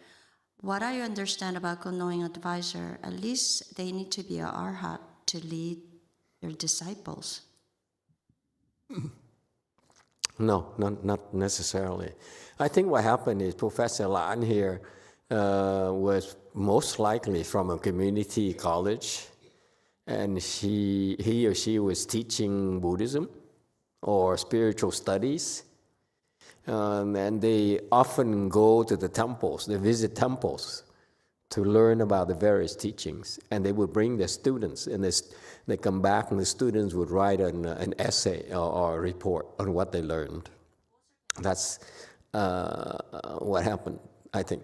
what I understand about good knowing advisor, at least they need to be a arhat to lead their disciples. No, not necessarily. I think what happened is Professor Lan here was most likely from a community college, and he or she was teaching Buddhism or spiritual studies. And they often go to the temples, they visit temples to learn about the various teachings. And they would bring their students, and they come back, and the students would write an essay or a report on what they learned. That's what happened, I think.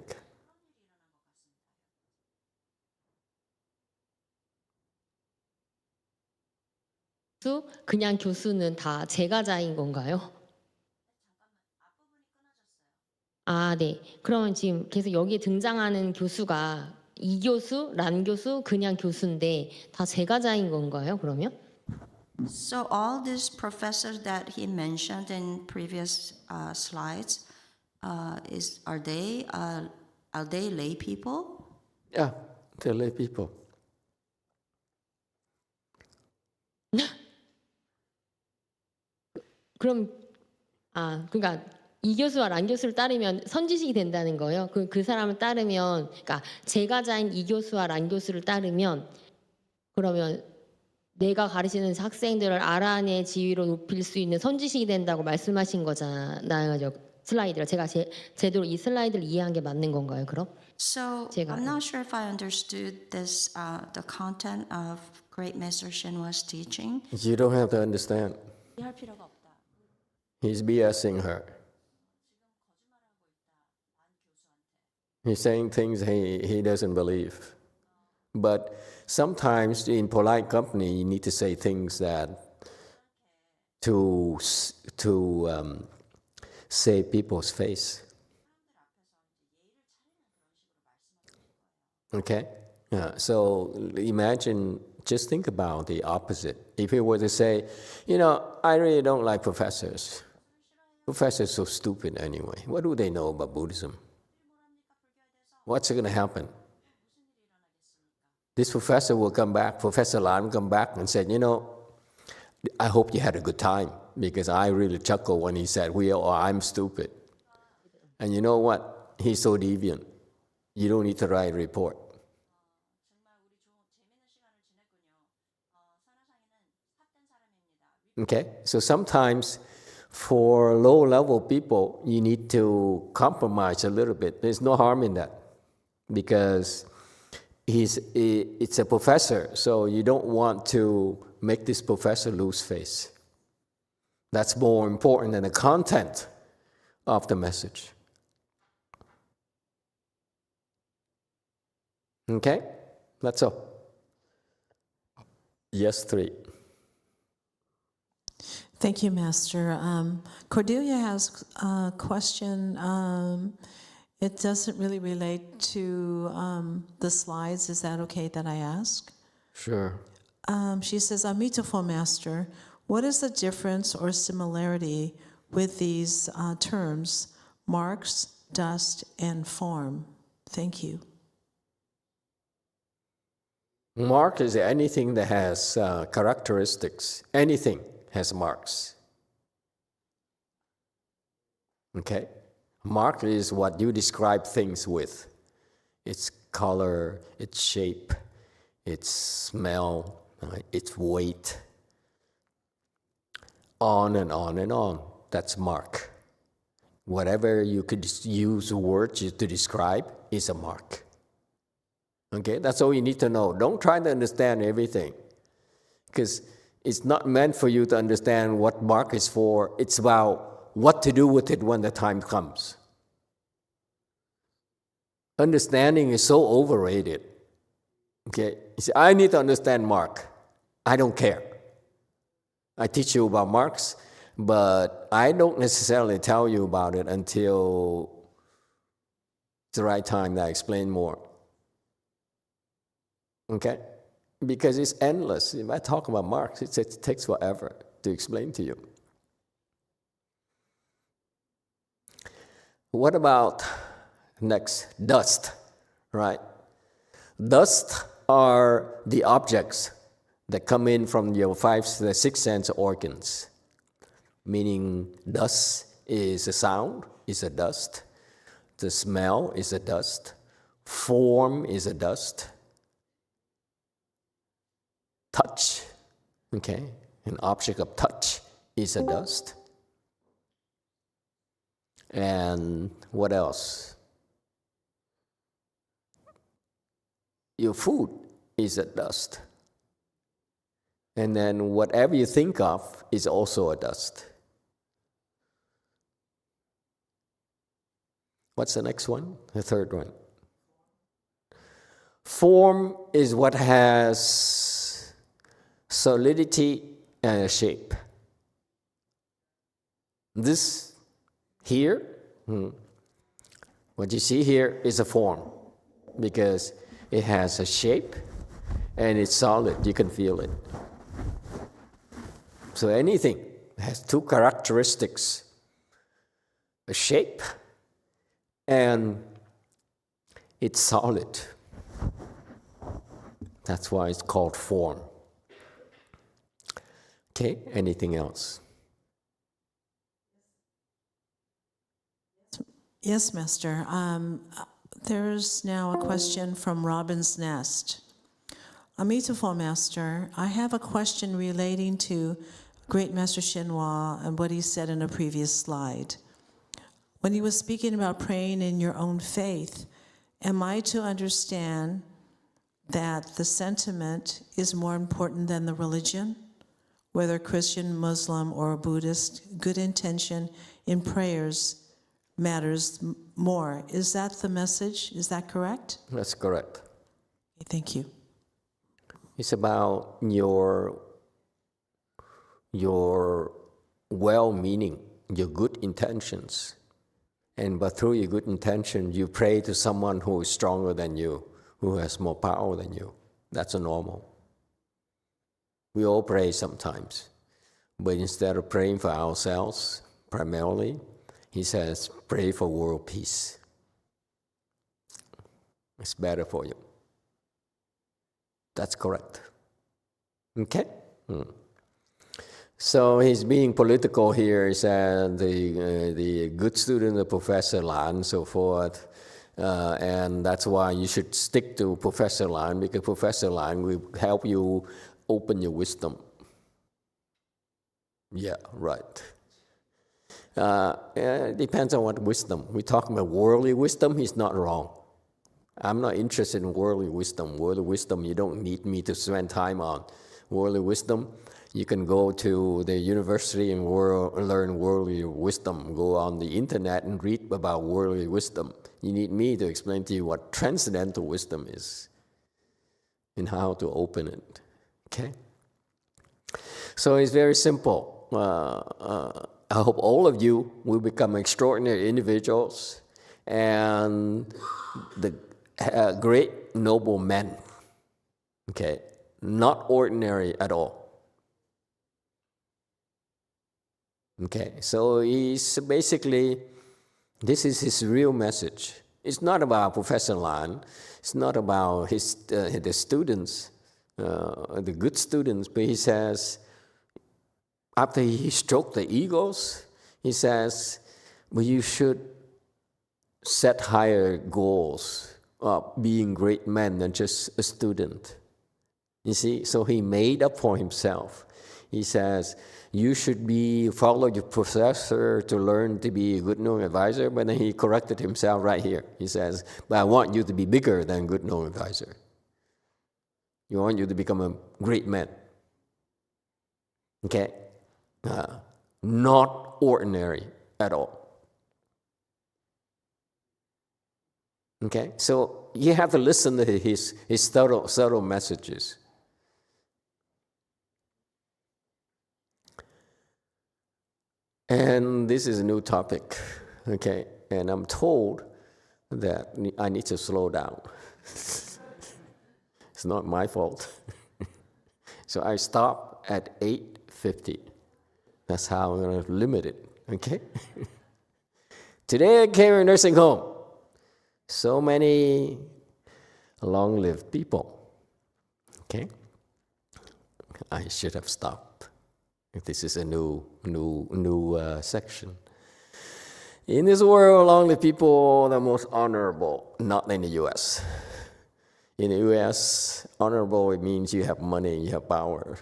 그냥 교수는 다 제가자인 건가요? 아, 네. 그러면 지금 계속 여기에 등장하는 교수가 이 교수, 란 교수, 그냥 교수인데 다 제가자인 건가요? 그러면? So all these professors that he mentioned in previous slides, are they lay people? Yeah, they're lay people. 그럼 그러니까 이 교수와 란 교수를 따르면 선지식이 된다는 거예요. 그 사람을 따르면, 그러니까 제가자인 이 교수와 란 교수를 따르면 그러면 내가 가르치는 학생들을 아라한의 지위로 높일 수 있는 선지식이 된다고 말씀하신 거잖아요. 슬라이드를 제가 제대로 이 슬라이드를 이해한 게 맞는 건가요? 그럼? So I'm not sure if I understood this, the content of Great Master Shenhua's teaching. You don't have to understand. 이해할 필요가 없다. He's BSing her. He's saying things he doesn't believe. But sometimes in polite company, you need to say things that to save people's face. Okay? Yeah. So imagine, just think about the opposite. If he were to say, I really don't like professors. Professors are so stupid anyway. What do they know about Buddhism? What's going to happen? This professor will come back, Professor Lan will come back and say, I hope you had a good time, because I really chuckled when he said, I'm stupid. And you know what? He's so deviant. You don't need to write a report. Okay? So sometimes for low-level people, you need to compromise a little bit. There's no harm in that, because it's a professor, so you don't want to make this professor lose face. That's more important than the content of the message. Okay? That's all. Yes, 3. Thank you, Master. Cordelia has a question. It doesn't really relate to the slides. Is that okay that I ask? Sure. She says, Emitofuo, Master, what is the difference or similarity with these terms, marks, dust, and form? Thank you. Mark is anything that has characteristics. Anything has marks. Okay? Mark is what you describe things with. Its color, its shape, its smell, its weight. On and on and on. That's mark. Whatever you could use words to describe is a mark. Okay, that's all you need to know. Don't try to understand everything, because it's not meant for you to understand what mark is for. It's about what to do with it when the time comes. Understanding is so overrated. Okay, you say, I need to understand mark. I don't care. I teach you about marks, but I don't necessarily tell you about it until the right time that I explain more. Okay? Because it's endless. If I talk about marks, it takes forever to explain to you. What about next? Dust, right? Dust are the objects that come in from your the 6 sense organs. Meaning dust is a sound, is a dust. The smell is a dust. Form is a dust. Touch, okay? An object of touch is a dust. And what else? Your food is a dust. And then whatever you think of is also a dust. What's the next one? The third one. Form is what has solidity and a shape. This here, what you see here is a form because it has a shape and it's solid. You can feel it. So anything has two characteristics, a shape and it's solid. That's why it's called form. Okay, anything else? Yes, Master. There's now a question from Robin's Nest. Emitofuo, Master, I have a question relating to Great Master YongHua and what he said in a previous slide. When he was speaking about praying in your own faith, am I to understand that the sentiment is more important than the religion? Whether Christian, Muslim, or Buddhist, good intention in prayers matters more. Is that the message? Is that correct? That's correct. Thank you. It's about your well-meaning, your good intentions. But through your good intention, you pray to someone who is stronger than you, who has more power than you. That's a normal. We all pray sometimes. But instead of praying for ourselves, primarily, he says, pray for world peace. It's better for you. That's correct. Okay? So he's being political here. He said the good student, the Professor Lan, so forth. And that's why you should stick to Professor Lan, because Professor Lan will help you open your wisdom. Yeah, right. It depends on what wisdom. We're talking about worldly wisdom, he's not wrong. I'm not interested in worldly wisdom. Worldly wisdom, you don't need me to spend time on. Worldly wisdom, you can go to the university and learn worldly wisdom. Go on the internet and read about worldly wisdom. You need me to explain to you what transcendental wisdom is and how to open it. Okay? So it's very simple. I hope all of you will become extraordinary individuals and the great noble men. Okay, not ordinary at all. Okay, so he's basically, this is his real message. It's not about Professor Lan. It's not about the students, the good students. But he says, after he stroked the egos, he says, well, you should set higher goals of being great men than just a student. You see, so he made up for himself. He says, you should follow your professor to learn to be a good knowing advisor, but then he corrected himself right here. He says, but I want you to be bigger than good knowing advisor. You want you to become a great man. Okay? Not ordinary at all. Okay? So you have to listen to his subtle messages. And this is a new topic, okay? And I'm told that I need to slow down. It's not my fault. So I stop at 8:50. That's how I'm going to limit it, okay? Today I came to a nursing home. So many long-lived people, okay? I should have stopped. This is a new section. In this world, long-lived people are the most honorable, not in the U.S. In the U.S., honorable, it means you have money, you have power.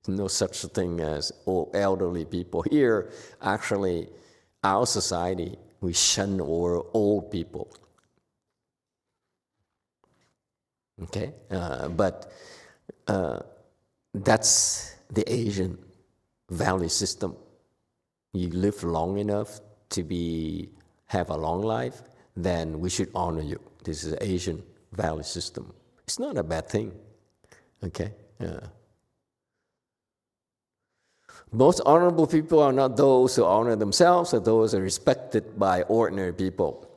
No such thing as old elderly people. Here, actually, our society, we shun old people. Okay? But that's the Asian value system. You live long enough to have a long life, then we should honor you. This is the Asian value system. It's not a bad thing. Okay? Most honorable people are not those who honor themselves, or those who are respected by ordinary people.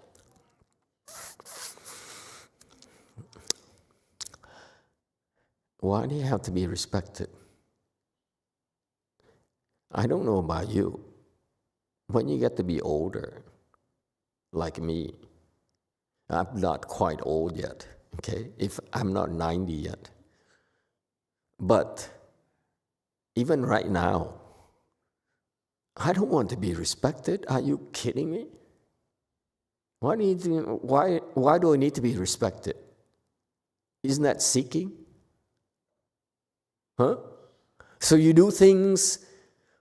Why do you have to be respected? I don't know about you. When you get to be older, like me, I'm not quite old yet, okay? If I'm not 90 yet. But even right now, I don't want to be respected. Are you kidding me? Why do I need to be respected? Isn't that seeking? Huh? So you do things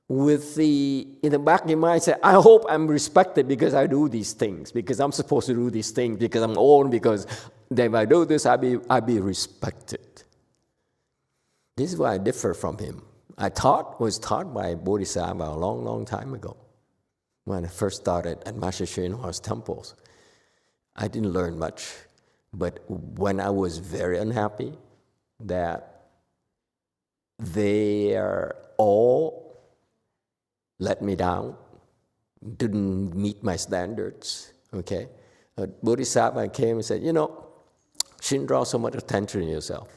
in the back of your mind, say, I hope I'm respected because I do these things, because I'm supposed to do these things, because I'm old, because if I do this, I'll be respected. This is why I differ from him. I was taught by Bodhisattva a long, long time ago. When I first started at Master YongHua's temples, I didn't learn much. But when I was very unhappy that they are all let me down, didn't meet my standards, okay? Bodhisattva came and said, shouldn't draw so much attention to yourself.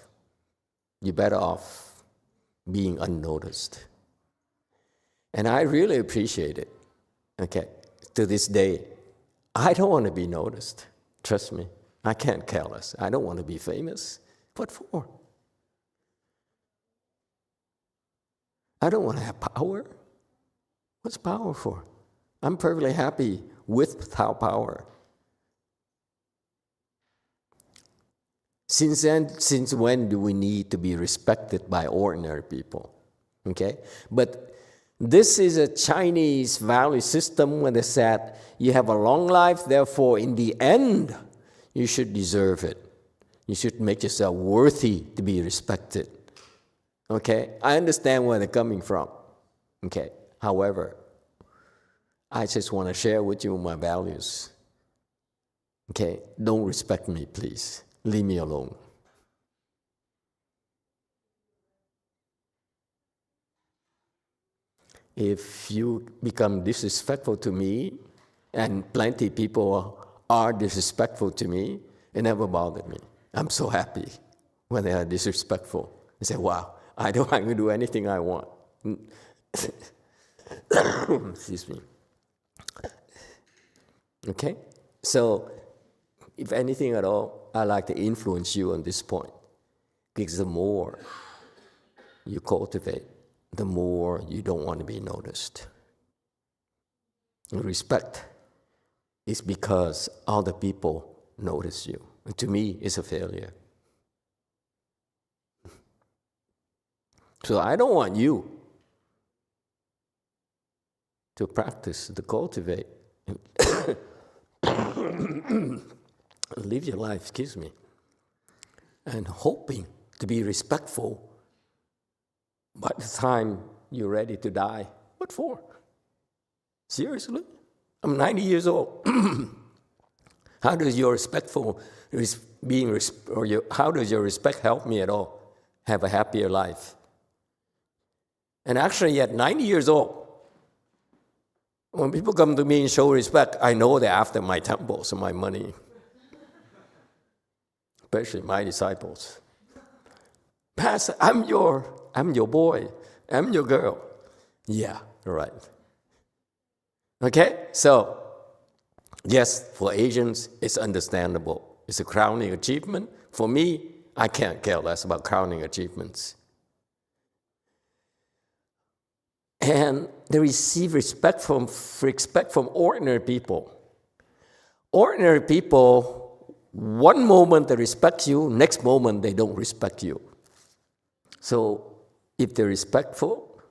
You're better off being unnoticed. And I really appreciate it, okay? To this day, I don't want to be noticed. Trust me, I can't care less. I don't want to be famous. What for? I don't want to have power. What's power for? I'm perfectly happy without power. Since when do we need to be respected by ordinary people? Okay? But this is a Chinese value system when they said, you have a long life, therefore in the end, you should deserve it. You should make yourself worthy to be respected. Okay? I understand where they're coming from. Okay? However, I just want to share with you my values. Okay? Don't respect me, please. Leave me alone. if you become disrespectful to me, and plenty people are disrespectful to me, it never bothered me. I'm so happy when they are disrespectful. I say, wow, I can do anything I want. Excuse me. Okay? So, if anything at all, I like to influence you on this point. Because the more you cultivate, the more you don't want to be noticed. Respect is because other people notice you. And to me, it's a failure. So I don't want you to practice, to cultivate, live your life, and hoping to be respectful by the time you're ready to die. What for? Seriously? I'm 90 years old. How does your how does your respect help me at all have a happier life? And actually, at 90 years old, when people come to me and show respect, I know they're after my temples and my money, especially my disciples. Pastor, I'm your boy, I'm your girl. Yeah, right. Okay, so yes, for Asians, it's understandable. It's a crowning achievement. For me, I can't care less about crowning achievements. And they receive respect from ordinary people. Ordinary people, one moment they respect you, next moment they don't respect you. So if they're respectful,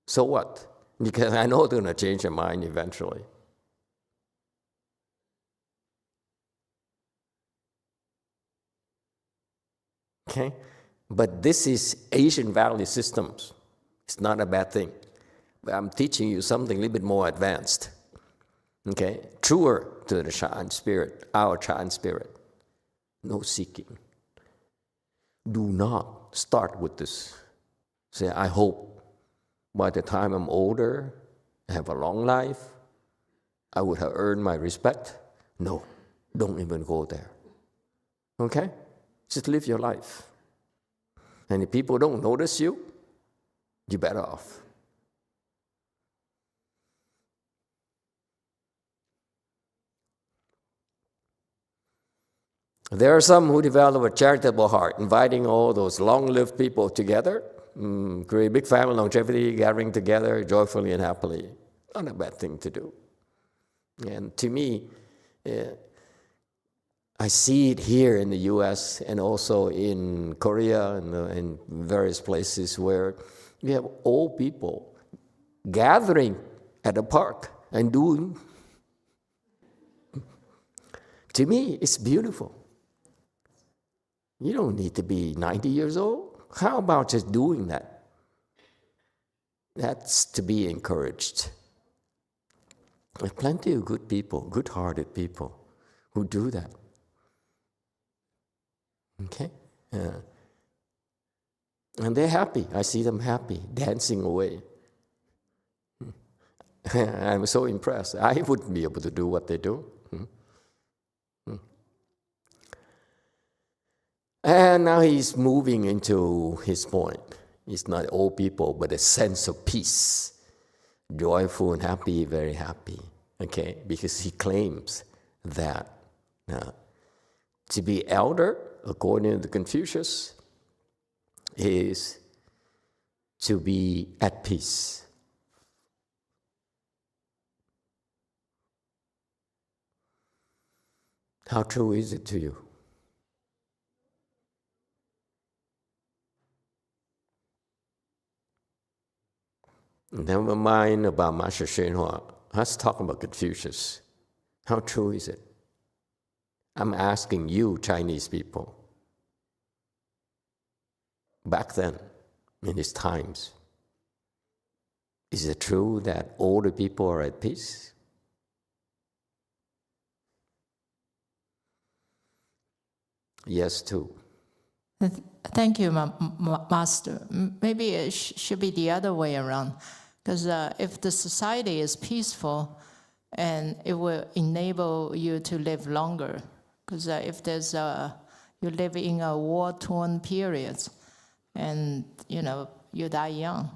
so what? Because I know they're going to change their mind eventually. Okay? But this is Asian value systems. It's not a bad thing. But I'm teaching you something a little bit more advanced. Okay? Truer to the Chan spirit, our Chan spirit. No seeking. Do not start with this. Say, I hope by the time I'm older, I have a long life, I would have earned my respect. No, don't even go there. Okay? Just live your life. And if people don't notice you, you're better off. There are some who develop a charitable heart, inviting all those long-lived people together, create a big family, longevity, gathering together joyfully and happily. Not a bad thing to do. And to me, I see it here in the US and also in Korea and in various places where you have old people gathering at a park and doing. To me, it's beautiful. You don't need to be 90 years old. How about just doing that? That's to be encouraged. There are plenty of good people, good-hearted people who do that. Okay? And they're happy. I see them happy, dancing away. I'm so impressed. I wouldn't be able to do what they do. And now he's moving into his point. It's not old people, but a sense of peace. Joyful and happy, very happy. Okay? Because he claims that to be elder, according to Confucius, is to be at peace. How true is it to you? Never mind about Master YongHua. Let's talk about Confucius. How true is it? I'm asking you, Chinese people. Back then, in his times, is it true that older people are at peace? Yes, too. Thank you, Master. Maybe it should be the other way around. Because if the society is peaceful, and it will enable you to live longer. Because if there's you live in a war-torn period, and you die young.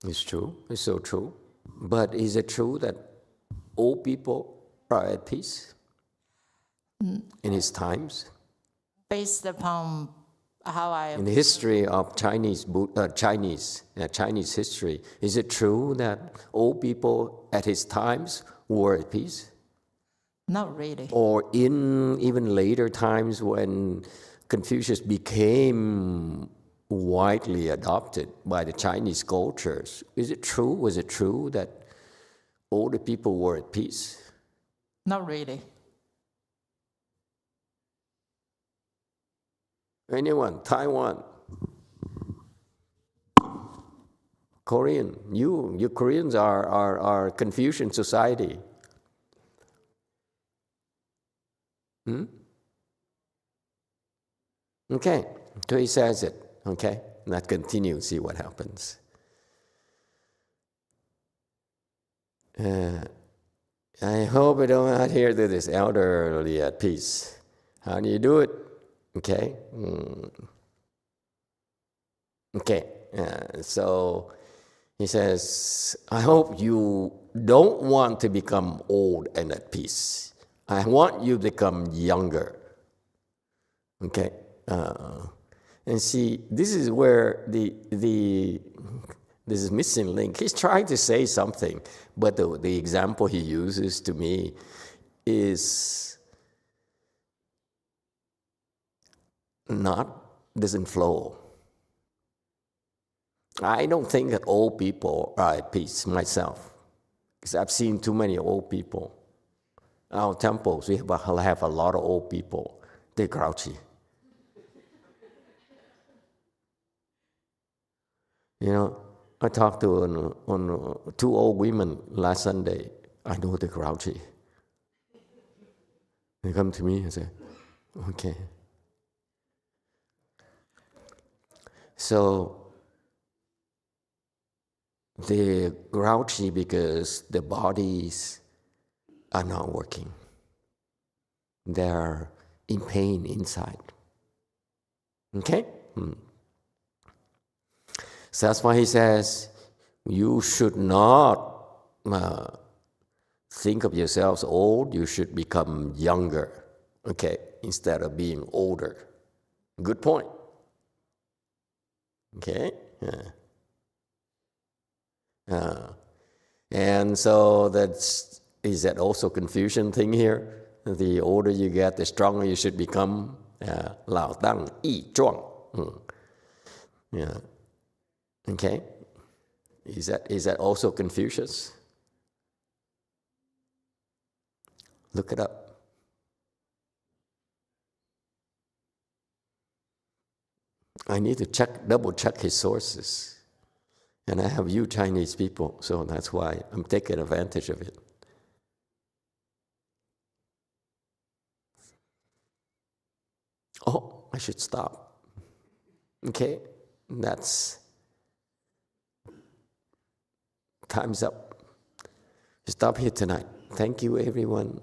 It's true. It's so true. But is it true that old people are at peace in his times? Based upon how I... In the history of Chinese history, is it true that old people at his times were at peace? Not really. Or in even later times when Confucius became widely adopted by the Chinese cultures, is it true? Was it true that older people were at peace? Not really. Anyone? Taiwan? Korean? You Koreans are Confucian society. Okay, so he says it. Okay, let's continue, see what happens. I hope I don't adhere to this elderly at peace. How do you do it? Okay. Okay, so he says, I hope you don't want to become old and at peace. I want you to become younger. Okay. And see, this is where this is missing link. He's trying to say something, but the example he uses to me doesn't flow. I don't think that old people are at peace myself, because I've seen too many old people. Our temples, we have a lot of old people. They're grouchy. I talked to two old women last Sunday. I know they're grouchy. They come to me and say, okay. So they're grouchy because their bodies are not working. They're in pain inside. Okay? So that's why he says, you should not think of yourselves old, you should become younger, okay, instead of being older. Good point. Okay? And so is that also Confucian thing here? The older you get, the stronger you should become. Lao Dang Yi Zhuang. Yeah. Okay? Is that also Confucius? Look it up. I need to double check his sources. And I have you Chinese people, so that's why I'm taking advantage of it. Oh, I should stop. Okay? Time's up. Stop here tonight. Thank you, everyone.